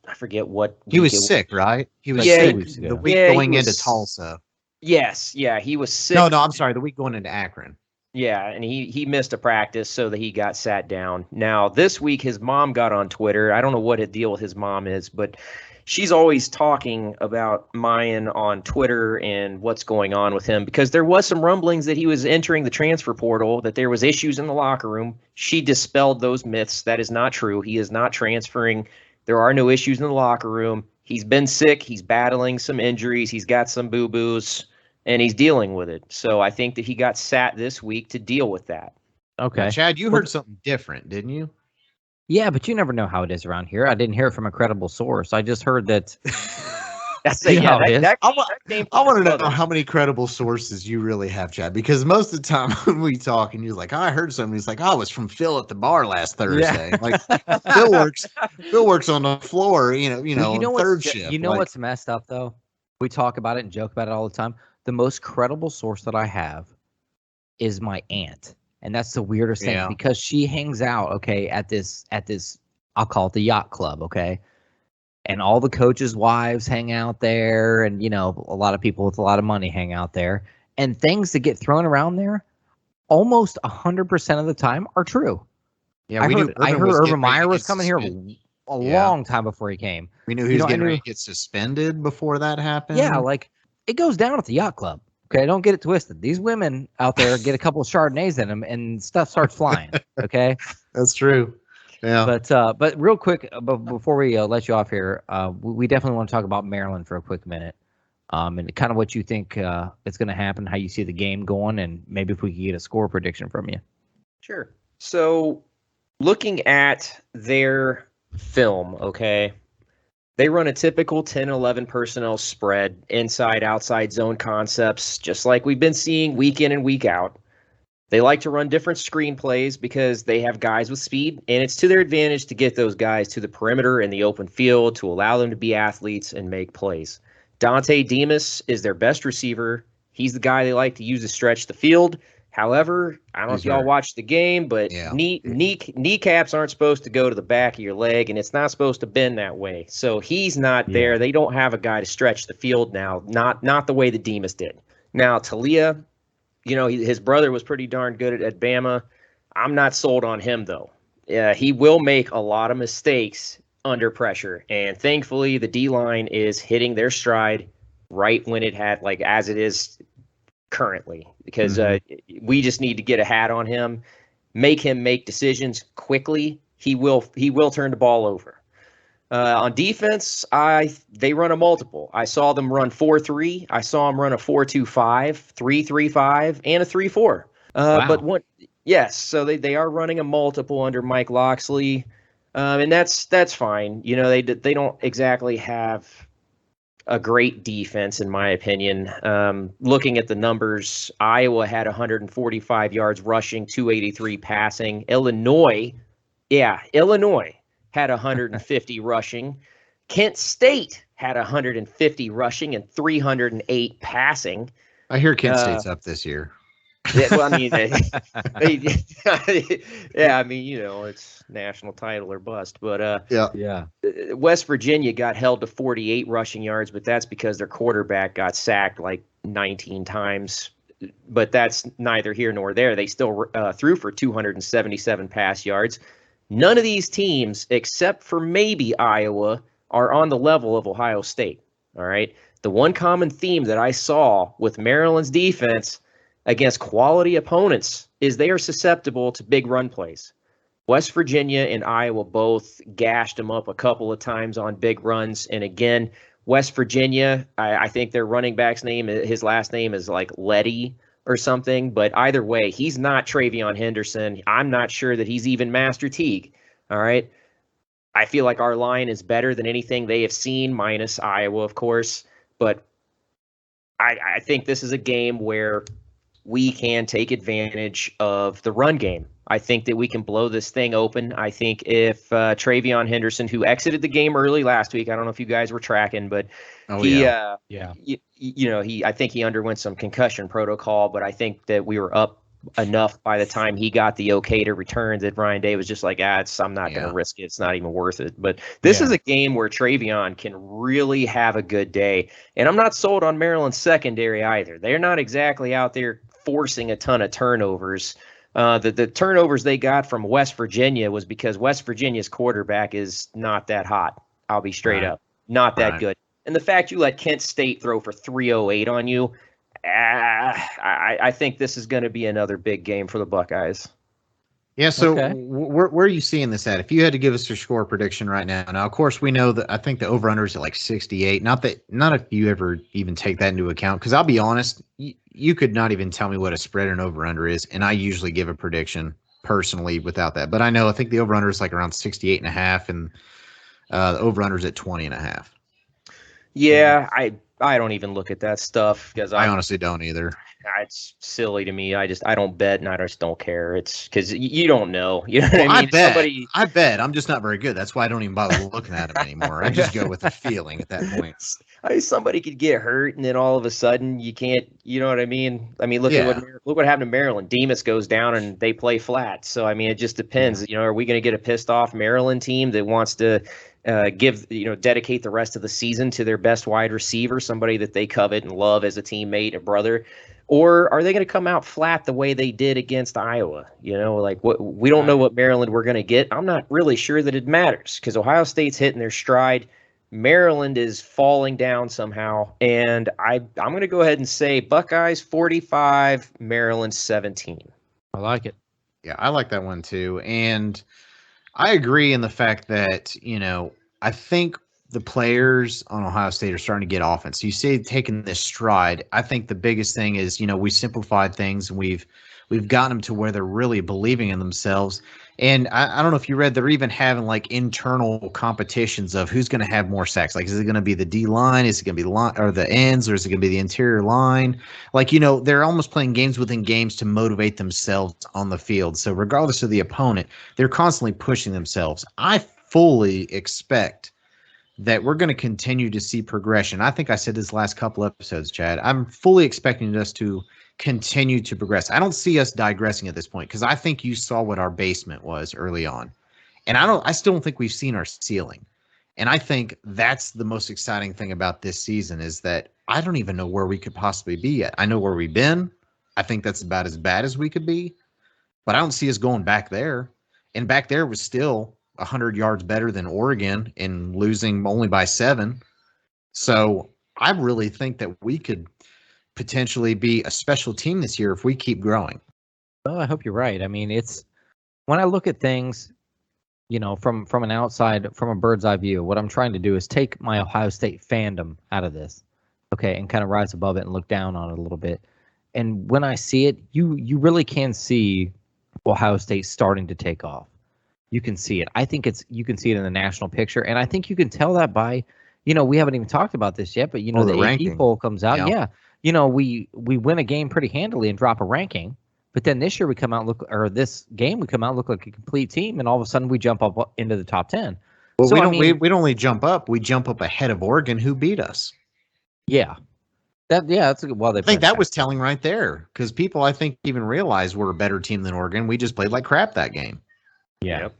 I forget what He week was sick, right? He was Yeah, sick 2 weeks ago. the week Yeah, he going into was- Tulsa. Yes, yeah, he was sick. No, I'm sorry, the week going into Akron. Yeah, and he missed a practice so that he got sat down. Now this week his mom got on Twitter. I don't know what the deal with his mom is, but she's always talking about Mayan on Twitter and what's going on with him because there was some rumblings that he was entering the transfer portal, that there was issues in the locker room. She dispelled those myths. That is not true. He is not transferring. There are no issues in the locker room. He's been sick. He's battling some injuries. He's got some boo-boos, and he's dealing with it. So I think that he got sat this week to deal with that. Okay. Now, Chad, you Well- heard something different, didn't you? Yeah, but you never know how it is around here. I didn't hear it from a credible source. I just heard that. That's You know how it is. that I came I from want his to know mother. how many credible sources you really have, Chad, because most of the time when we talk and you're like, oh, I heard something, he's like, oh, it was from Phil at the bar last Thursday. Like Phil works on the floor, Well, on third shift. You know like, what's messed up though? We talk about it and joke about it all the time. The most credible source that I have is my aunt, and that's the weirdest thing Yeah. because she hangs out, okay, at this I'll call it the yacht club, okay, and all the coaches' wives hang out there, and a lot of people with a lot of money hang out there, and things that get thrown around there, almost 100% of the time are true. yeah, I we heard, knew I heard was Urban getting ready Meyer to was get coming here suspended. a Yeah. long time before he came. We knew he was I getting ready knew- to get suspended before that happened. Yeah, like it goes down at the yacht club. Okay, don't get it twisted. These women out there get a couple of Chardonnays in them, and stuff starts flying. Okay, that's true. Yeah. but real quick, before we let you off here, we definitely want to talk about Maryland for a quick minute, and kind of what you think is going to happen, how you see the game going, and maybe if we could get a score prediction from you. Sure. So looking at their film, okay, they run a typical 10-11 personnel spread, inside, outside zone concepts, just like we've been seeing week in and week out. They like to run different screenplays because they have guys with speed, and it's to their advantage to get those guys to the perimeter and the open field to allow them to be athletes and make plays. Dante Demas is their best receiver. He's the guy they like to use to stretch the field. However, I don't know if y'all watched the game, but Yeah. kneecaps aren't supposed to go to the back of your leg, and it's not supposed to bend that way. So he's not Yeah. there. They don't have a guy to stretch the field now, not the way that Demas did. Now, Talia, his brother was pretty darn good at Bama. I'm not sold on him, though. He will make a lot of mistakes under pressure, and thankfully the D-line is hitting their stride right when it had, like, as it is currently, because we just need to get a hat on him, make him make decisions quickly. He will turn the ball over. On defense, they run a multiple. I saw them run 4-3. I saw them run a 4-2-5, 3-3-5, and a 3-4. Wow. But yes, so they are running a multiple under Mike Loxley, and that's fine. They don't exactly have a great defense, in my opinion. Looking at the numbers, Iowa had 145 yards rushing, 283 passing. Illinois had 150 rushing. Kent State had 150 rushing and 308 passing. I hear Kent State's up this year. Yeah, well, I mean, it's national title or bust. But Yeah. West Virginia got held to 48 rushing yards, but that's because their quarterback got sacked like 19 times. but that's neither here nor there. They still threw for 277 pass yards. None of these teams, except for maybe Iowa, are on the level of Ohio State. All right. The one common theme that I saw with Maryland's defense against quality opponents is they are susceptible to big run plays. West Virginia and Iowa both gashed them up a couple of times on big runs. And again, West Virginia, I think their running back's name, his last name is like Letty or something. But either way, he's not Travion Henderson. I'm not sure that he's even Master Teague. All right. I feel like our line is better than anything they have seen, minus Iowa, of course. But I think this is a game where we can take advantage of the run game. I think that we can blow this thing open. I think if Travion Henderson, who exited the game early last week, I don't know if you guys were tracking, but I think he underwent some concussion protocol, but I think that we were up enough by the time he got the okay to return that Ryan Day was just like, I'm not going to risk it. It's not even worth it. But this is a game where Travion can really have a good day. And I'm not sold on Maryland's secondary either. They're not exactly out there forcing a ton of turnovers. The turnovers they got from West Virginia was because West Virginia's quarterback is not that hot. I'll be straight up. Not that good. And the fact you let Kent State throw for 308 on you, I think this is going to be another big game for the Buckeyes. Yeah, so where are you seeing this at? If you had to give us your score prediction right now, of course we know that I think the over-under is at like 68. Not if you ever even take that into account, because I'll be honest, you could not even tell me what a spread and over-under is, and I usually give a prediction personally without that. But I think the over-under is like around 68.5, and the over-under is at 20.5. Yeah, I don't even look at that stuff because I honestly don't either. It's silly to me. I don't bet, and I just don't care. It's because you don't know. You know what I mean? I bet. I'm just not very good. That's why I don't even bother looking at them anymore. I just go with the feeling at that point. Somebody could get hurt, and then all of a sudden you can't. You know what I mean? Look what happened to Maryland. Demas goes down, and they play flat. So it just depends. Yeah. Are we going to get a pissed off Maryland team that wants to dedicate the rest of the season to their best wide receiver, somebody that they covet and love as a teammate, a brother? Or are they going to come out flat the way they did against Iowa? We don't know what Maryland we're going to get. I'm not really sure that it matters because Ohio State's hitting their stride. Maryland is falling down somehow. And I'm going to go ahead and say Buckeyes 45, Maryland 17. I like it. Yeah, I like that one too. And I agree in the fact that, I think the players on Ohio State are starting to get offense. You say taking this stride. I think the biggest thing is, we simplified things and we've gotten them to where they're really believing in themselves. And I don't know if you read, they're even having like internal competitions of who's going to have more sacks. Like, is it going to be the D line? Is it going to be the ends, or is it going to be the interior line? Like, they're almost playing games within games to motivate themselves on the field. So regardless of the opponent, they're constantly pushing themselves. I fully expect that we're going to continue to see progression. I think I said this last couple episodes, Chad. I'm fully expecting us to continue to progress. I don't see us digressing at this point because I think you saw what our basement was early on. And I still don't think we've seen our ceiling. And I think that's the most exciting thing about this season is that I don't even know where we could possibly be yet. I know where we've been. I think that's about as bad as we could be. But I don't see us going back there. And back there was still 100 yards better than Oregon and losing only by 7. So I really think that we could potentially be a special team this year if we keep growing. Well, I hope you're right. It's when I look at things, from an outside, from a bird's eye view, what I'm trying to do is take my Ohio State fandom out of this, okay, and kind of rise above it and look down on it a little bit. And when I see it, you really can see Ohio State starting to take off. You can see it. I think you can see it in the national picture, and I think you can tell that by, we haven't even talked about this yet, but the AP ranking poll comes out. Yeah. We win a game pretty handily and drop a ranking, but then this year we come out look like a complete team, and all of a sudden we jump up into the top 10. Well, so, we don't only jump up; we jump up ahead of Oregon, who beat us. Yeah, that's a good. Well, I think that was telling right there because people, I think, even realize we're a better team than Oregon. We just played like crap that game. Yeah. Yep.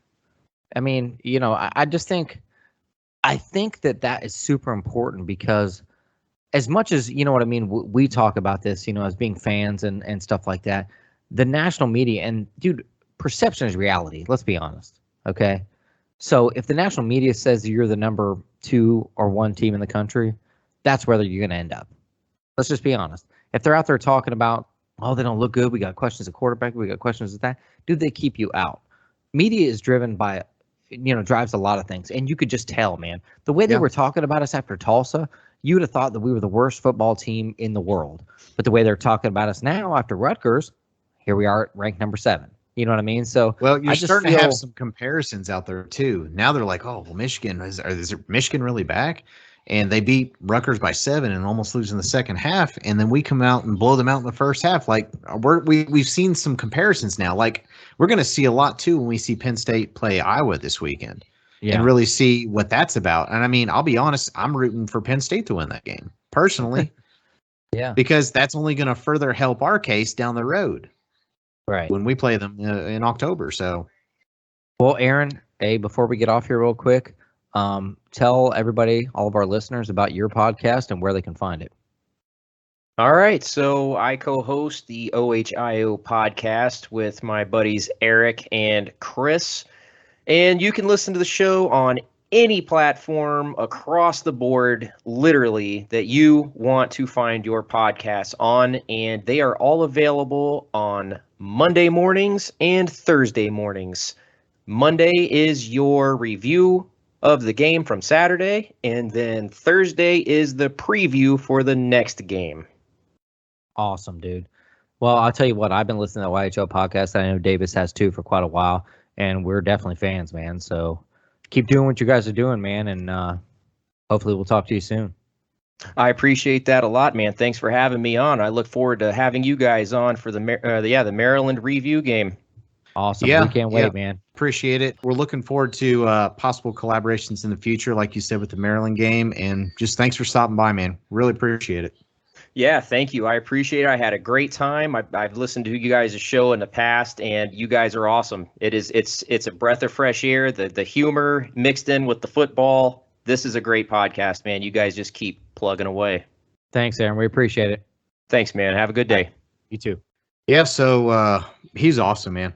I just think, that is super important because as much as, you know what I mean, we talk about this, as being fans and stuff like that, the national media, and dude, perception is reality. Let's be honest. Okay. So if the national media says you're the number 2 or 1 team in the country, that's where you're going to end up. Let's just be honest. If they're out there talking about, oh, they don't look good, we got questions at quarterback, we got questions at that, dude, they keep you out. Media is driven by, drives a lot of things. And you could just tell, man, the way they were talking about us after Tulsa, you would have thought that we were the worst football team in the world. But the way they're talking about us now after Rutgers, here we are ranked number 7. You know what I mean? So, well, you're starting to have some comparisons out there too. Now they're like, oh, well, Michigan is Michigan really back? And they beat Rutgers by 7 and almost lose in the second half. And then we come out and blow them out in the first half. Like we've seen some comparisons now. Like we're going to see a lot too when we see Penn State play Iowa this weekend and really see what that's about. And I mean, I'll be honest, I'm rooting for Penn State to win that game personally. Because that's only going to further help our case down the road. Right. When we play them in October. So, well, Aaron, before we get off here real quick, tell everybody, all of our listeners, about your podcast and where they can find it. All right. So I co-host the OHIO podcast with my buddies Eric and Chris. And you can listen to the show on any platform across the board, literally, that you want to find your podcasts on. And they are all available on Monday mornings and Thursday mornings. Monday is your review of the game from Saturday, and then Thursday is the preview for the next game. Awesome, dude. Well, I'll tell you what, I've been listening to the YHO podcast. I know Davis has too for quite a while, and we're definitely fans, man. So keep doing what you guys are doing, man, and hopefully we'll talk to you soon. I appreciate that a lot, man. Thanks for having me on. I look forward to having you guys on for the Maryland review game. Awesome. We can't wait, man. Appreciate it. We're looking forward to possible collaborations in the future, like you said, with the Maryland game. And just thanks for stopping by, man. Really appreciate it. Yeah, thank you. I appreciate it. I had a great time. I've listened to you guys' show in the past, and you guys are awesome. It's a breath of fresh air. The humor mixed in with the football. This is a great podcast, man. You guys just keep plugging away. Thanks, Aaron. We appreciate it. Thanks, man. Have a good day. You too. Yeah, so he's awesome, man.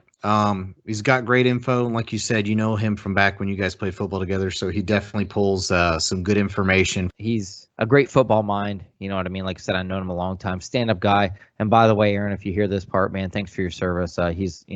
He's got great info, and like you said, you know him from back when you guys played football together, so he definitely pulls some good information. He's a great football mind, you know what I mean? Like I said, I've known him a long time. Stand-up guy. And by the way, Aaron, if you hear this part, man, thanks for your service. He's,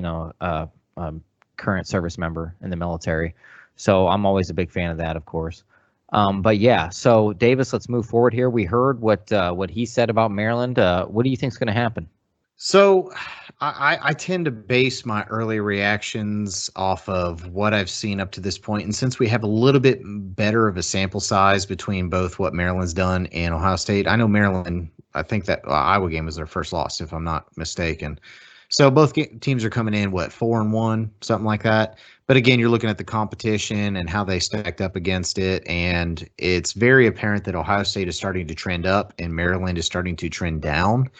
current service member in the military, so I'm always a big fan of that, of course. But yeah, so Davis, let's move forward here. We heard what he said about Maryland. What do you think is going to happen? So I tend to base my early reactions off of what I've seen up to this point. And since we have a little bit better of a sample size between both what Maryland's done and Ohio State, I know Maryland, I think that Iowa game was their first loss, if I'm not mistaken. So both teams are coming in, 4-1, something like that. But again, you're looking at the competition and how they stacked up against it. And it's very apparent that Ohio State is starting to trend up and Maryland is starting to trend down.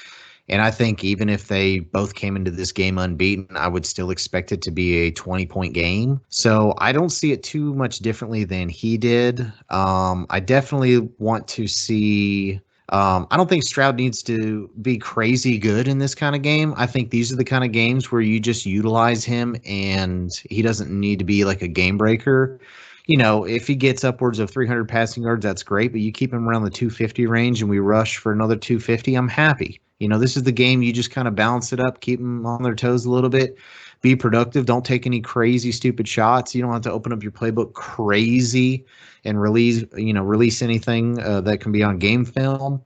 And I think even if they both came into this game unbeaten, I would still expect it to be a 20-point game. So I don't see it too much differently than he did. I definitely want to see I don't think Stroud needs to be crazy good in this kind of game. I think these are the kind of games where you just utilize him and he doesn't need to be like a game breaker. You know, if he gets upwards of 300 passing yards, that's great, but you keep him around the 250 range and we rush for another 250, I'm happy. You know, this is the game you just kind of balance it up, keep them on their toes a little bit, be productive. Don't take any crazy, stupid shots. You don't have to open up your playbook crazy and release anything that can be on game film.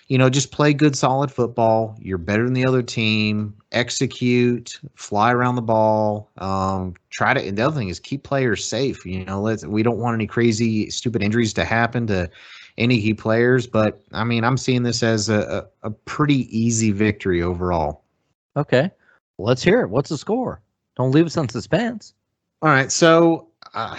You know, just play good, solid football. You're better than the other team. Execute, fly around the ball. And the other thing is keep players safe. You know, we don't want any crazy, stupid injuries to happen to any key players. But I mean, I'm seeing this as a pretty easy victory overall. Okay, let's hear it. What's the score? Don't leave us on suspense. All right, so I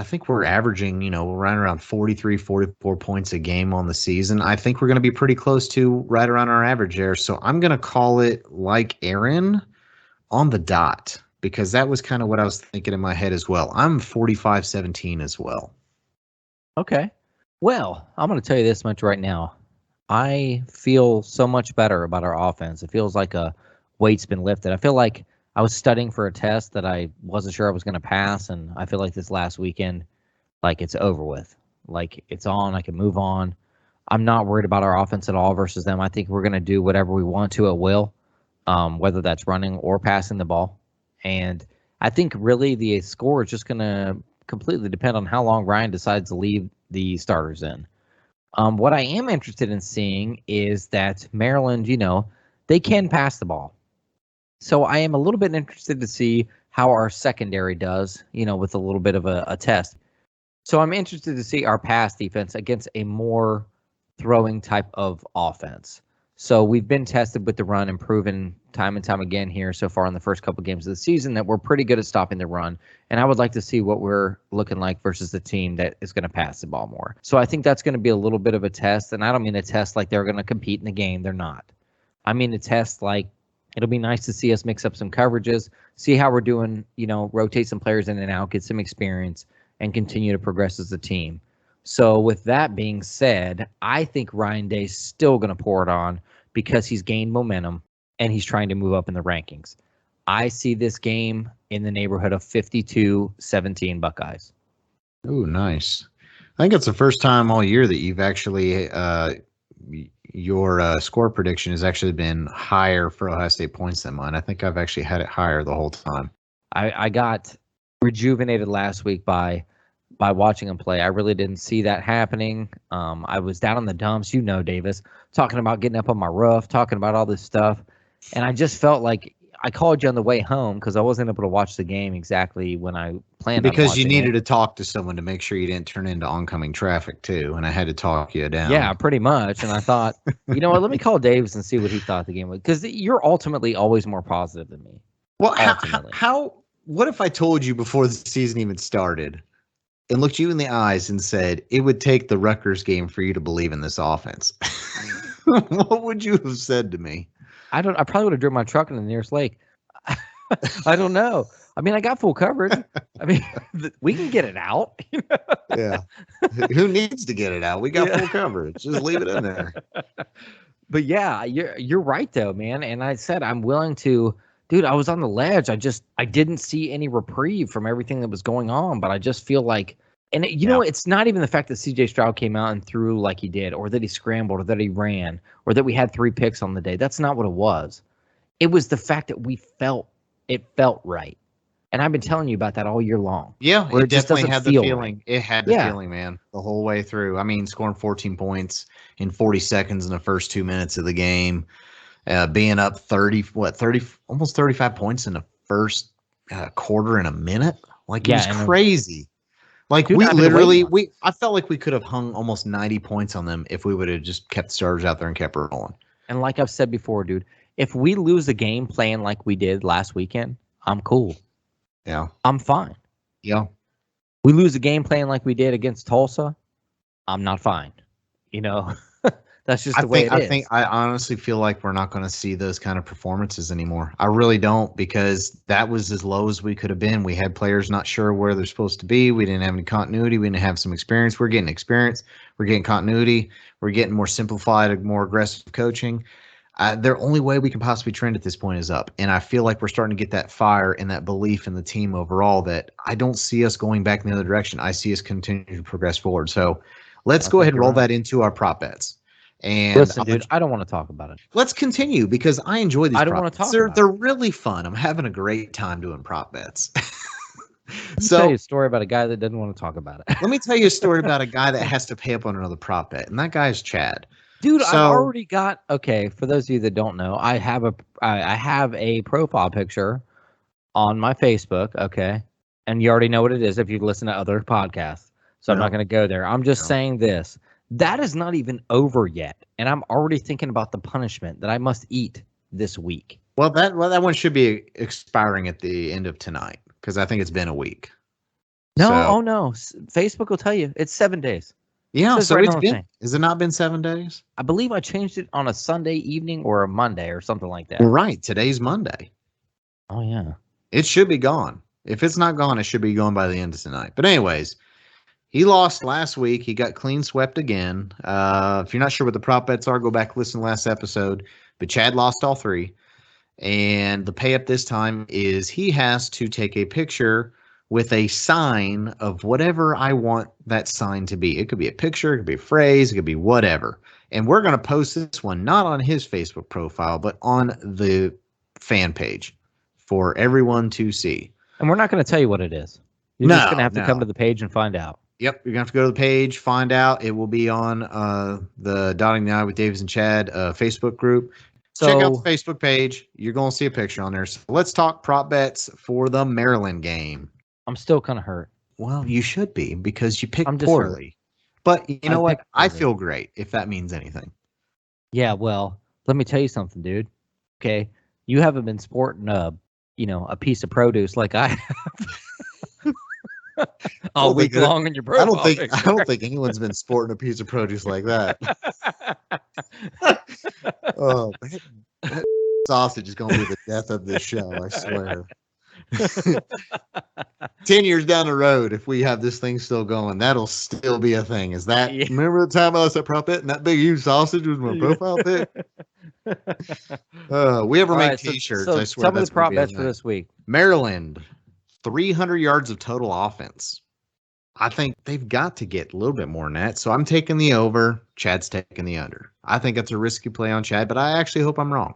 think we're averaging, right around 43, 44 points a game on the season. I think we're going to be pretty close to right around our average there. So I'm going to call it like Aaron on the dot because that was kind of what I was thinking in my head as well. I'm 45-17 as well. Okay. Well, I'm going to tell you this much right now. I feel so much better about our offense. It feels like a weight's been lifted. I feel like I was studying for a test that I wasn't sure I was going to pass, and I feel like this last weekend, like it's over with. Like it's on. I can move on. I'm not worried about our offense at all versus them. I think we're going to do whatever we want to at will, whether that's running or passing the ball. And I think really the score is just going to completely depend on how long Ryan decides to leave the starters in. What I am interested in seeing is that Maryland, they can pass the ball. So I am a little bit interested to see how our secondary does, with a little bit of a test. So I'm interested to see our pass defense against a more throwing type of offense. So we've been tested with the run and proven time and time again here so far in the first couple games of the season that we're pretty good at stopping the run. And I would like to see what we're looking like versus the team that is going to pass the ball more. So I think that's going to be a little bit of a test. And I don't mean a test like they're going to compete in the game. They're not. I mean a test like it'll be nice to see us mix up some coverages, see how we're doing, rotate some players in and out, get some experience, and continue to progress as a team. So with that being said, I think Ryan Day's still going to pour it on because he's gained momentum and he's trying to move up in the rankings. I see this game in the neighborhood of 52-17 Buckeyes. Oh, nice. I think it's the first time all year that you've actually your score prediction has actually been higher for Ohio State points than mine. I think I've actually had it higher the whole time. I got rejuvenated last week by watching him play. I really didn't see that happening. I was down in the dumps, Davis, talking about getting up on my roof, talking about all this stuff. And I just felt like I called you on the way home because I wasn't able to watch the game exactly when I planned on watching it. Because you needed to talk to someone to make sure you didn't turn into oncoming traffic too, and I had to talk you down. Yeah, pretty much. And I thought, you know what, let me call Davis and see what he thought the game was. Because you're ultimately always more positive than me. Well, what if I told you before the season even started and looked you in the eyes and said it would take the Rutgers game for you to believe in this offense? What would you have said to me? I probably would have driven my truck in the nearest lake. I don't know. I mean, I got full coverage. I mean, we can get it out. Yeah. Who needs to get it out? We got full coverage. Just leave it in there. But yeah, you're right though, man. And I said I'm willing to. Dude, I was on the ledge. I didn't see any reprieve from everything that was going on, but I just feel like, and it's not even the fact that CJ Stroud came out and threw like he did, or that he scrambled, or that he ran, or that we had 3 picks on the day. That's not what it was. It was the fact that it felt right. And I've been telling you about that all year long. Yeah, it definitely had the feeling. Right. It had the feeling, man, the whole way through. I mean, scoring 14 points in 40 seconds in the first 2 minutes of the game. Being up 30, almost 35 points in the first quarter in a minute. Like, it was crazy. Like, dude, I felt like we could have hung almost 90 points on them if we would have just kept starters out there and kept rolling. And like I've said before, dude, if we lose a game playing like we did last weekend, I'm cool. Yeah. I'm fine. Yeah. We lose a game playing like we did against Tulsa, I'm not fine. That's just the way it is. I honestly feel like we're not going to see those kind of performances anymore. I really don't, because that was as low as we could have been. We had players not sure where they're supposed to be. We didn't have any continuity. We didn't have some experience. We're getting experience. We're getting continuity. We're getting more simplified, more aggressive coaching. The only way we can possibly trend at this point is up. And I feel like we're starting to get that fire and that belief in the team overall that I don't see us going back in the other direction. I see us continue to progress forward. So let's go ahead and roll that into our prop bets. And listen, dude, I don't want to talk about it. Let's continue because I enjoy these. I don't want to talk. They're really fun. I'm having a great time doing prop bets. Let me tell you a story about a guy that doesn't want to talk about it. Let me tell you a story about a guy that has to pay up on another prop bet, and that guy is Chad. Dude, I've already got. Okay, for those of you that don't know, I have a profile picture on my Facebook. Okay, and you already know what it is if you've listened to other podcasts. So I'm not going to go there. I'm just saying this. That is not even over yet, and I'm already thinking about the punishment that I must eat this week. Well, that one should be expiring at the end of tonight because I think it's been a week. No, no, Facebook will tell you it's 7 days. Yeah, so it's been. Has it not been 7 days? I believe I changed it on a Sunday evening or a Monday or something like that. Right, today's Monday. Oh yeah, it should be gone. If it's not gone, it should be gone by the end of tonight. But anyways. He lost last week. He got clean swept again. If you're not sure what the prop bets are, go back and listen to last episode. But Chad lost all three. And the pay up this time is he has to take a picture with a sign of whatever I want that sign to be. It could be a picture, it could be a phrase, it could be whatever. And we're going to post this one not on his Facebook profile, but on the fan page for everyone to see. And we're not going to tell you what it is. You're just going to have to come to the page and find out. Yep, you're going to have to go to the page, find out. It will be on the Dotting the I with Davis and Chad Facebook group. So, check out the Facebook page. You're going to see a picture on there. So let's talk prop bets for the Maryland game. I'm still kind of hurt. Well, you should be because you picked poorly. But you know what? I feel great if that means anything. Yeah, well, let me tell you something, dude. Okay, you haven't been sporting a piece of produce like I have all week long in your profile. I don't think anyone's been sporting a piece of produce like that. Oh, that sausage is going to be the death of this show, I swear. 10 years down the road, if we have this thing still going, that'll still be a thing. Is that remember the time I was at prop bet and that big huge sausage was my profile pic? We ever make t-shirts. So I swear. Tell me the prop bets for this week. Maryland, 300 yards of total offense. I think they've got to get a little bit more than that. So I'm taking the over. Chad's taking the under. I think it's a risky play on Chad, but I actually hope I'm wrong.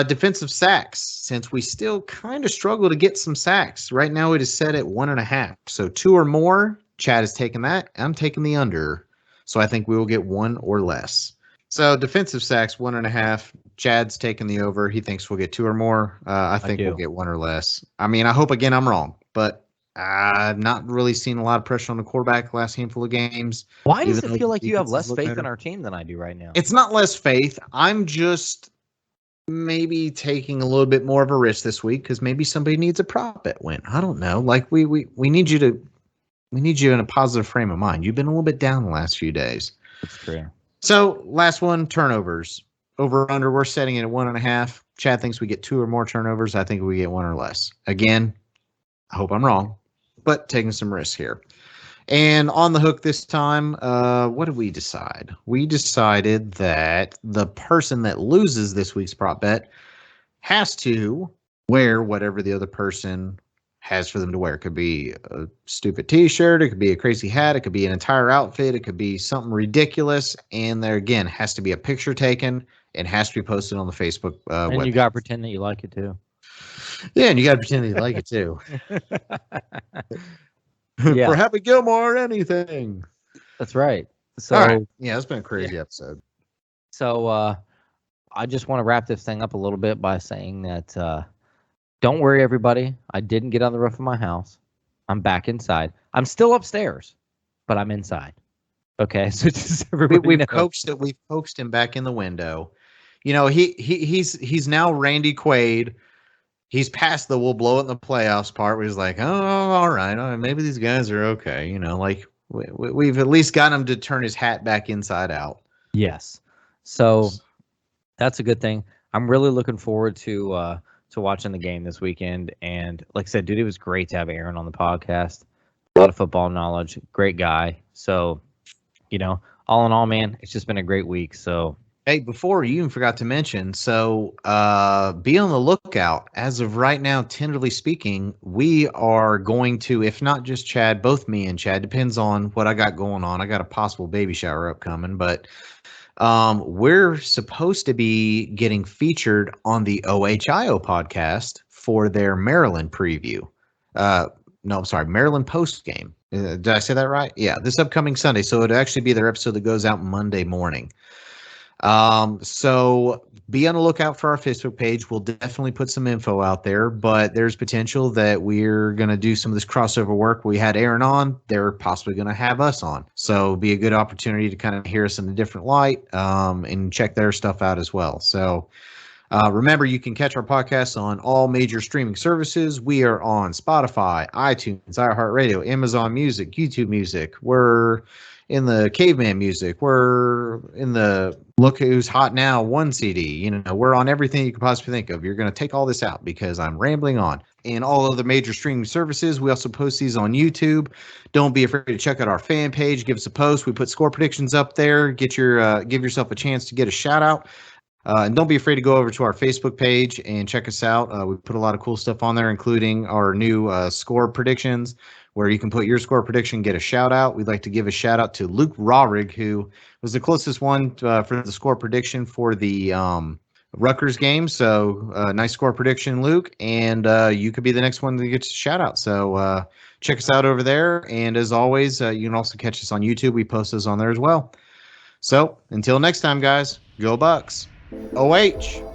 Defensive sacks, since we still kind of struggle to get some sacks. Right now it is set at 1.5. So 2 or more, Chad is taking that. I'm taking the under. So I think we will get 1 or less. So defensive sacks, 1.5. Chad's taking the over. He thinks we'll get 2 or more. I think we'll get 1 or less. I mean, I hope again I'm wrong, but I've not really seen a lot of pressure on the quarterback the last handful of games. Why does it feel like you have less faith in our team than I do right now? It's not less faith. I'm just maybe taking a little bit more of a risk this week because maybe somebody needs a prop bet win. I don't know. Like we need you in a positive frame of mind. You've been a little bit down the last few days. That's true. So last one, turnovers. Over under, we're setting it at 1.5. Chad thinks we get 2 or more turnovers. I think we get 1 or less. Again, I hope I'm wrong, but taking some risks here. And on the hook this time, what did we decide? We decided that the person that loses this week's prop bet has to wear whatever the other person has for them to wear. It could be a stupid t-shirt. It could be a crazy hat. It could be an entire outfit. It could be something ridiculous. And there, again, has to be a picture taken and has to be posted on the Facebook and webpage. You got to pretend that you like it, too. Yeah, and you got to pretend that you like it, too. For Happy Gilmore or anything. That's right. So all right. Yeah, it's been a crazy episode. So I just want to wrap this thing up a little bit by saying that don't worry, everybody. I didn't get on the roof of my house. I'm back inside. I'm still upstairs, but I'm inside. Okay, so just we've coaxed him back in the window. You know, he's now Randy Quaid. He's past the we'll blow it in the playoffs part where he's like, oh, all right, maybe these guys are okay. You know, like we've at least got him to turn his hat back inside out. Yes. So that's a good thing. I'm really looking forward to watching the game this weekend. And like I said, dude, it was great to have Aaron on the podcast. A lot of football knowledge. Great guy. So, you know, all in all, man, it's just been a great week. So. Hey, before you even forgot to mention, so be on the lookout. As of right now, tentatively speaking, we are going to, if not just Chad, both me and Chad, depends on what I got going on. I got a possible baby shower upcoming, but we're supposed to be getting featured on the OHIO podcast for their Maryland preview. No, I'm sorry, Maryland post game. Did I say that right? Yeah, this upcoming Sunday. So it'll actually be their episode that goes out Monday morning. So be on the lookout for our Facebook page. We'll definitely put some info out there, but there's potential that we're going to do some of this crossover work. We had Aaron on, they're possibly going to have us on. So be a good opportunity to kind of hear us in a different light, and check their stuff out as well. So, remember, you can catch our podcasts on all major streaming services. We are on Spotify, iTunes, iHeartRadio, Amazon Music, YouTube Music. We're in the Caveman Music. We're in the Look Who's Hot Now 1 CD. You know, we're on everything you could possibly think of. You're going to take all this out because I'm rambling on. and all other major streaming services. We also post these on YouTube. Don't be afraid to check out our fan page. Give us a post. We put score predictions up there. Give yourself a chance to get a shout out. And don't be afraid to go over to our Facebook page and check us out. We put a lot of cool stuff on there, including our new score predictions, where you can put your score prediction, get a shout out. We'd like to give a shout out to Luke Rawrig, who was the closest one for the score prediction for the Rutgers game. So nice score prediction, Luke. And you could be the next one that gets a shout out. So check us out over there. And as always, you can also catch us on YouTube. We post those on there as well. So until next time, guys, go Bucks. OH.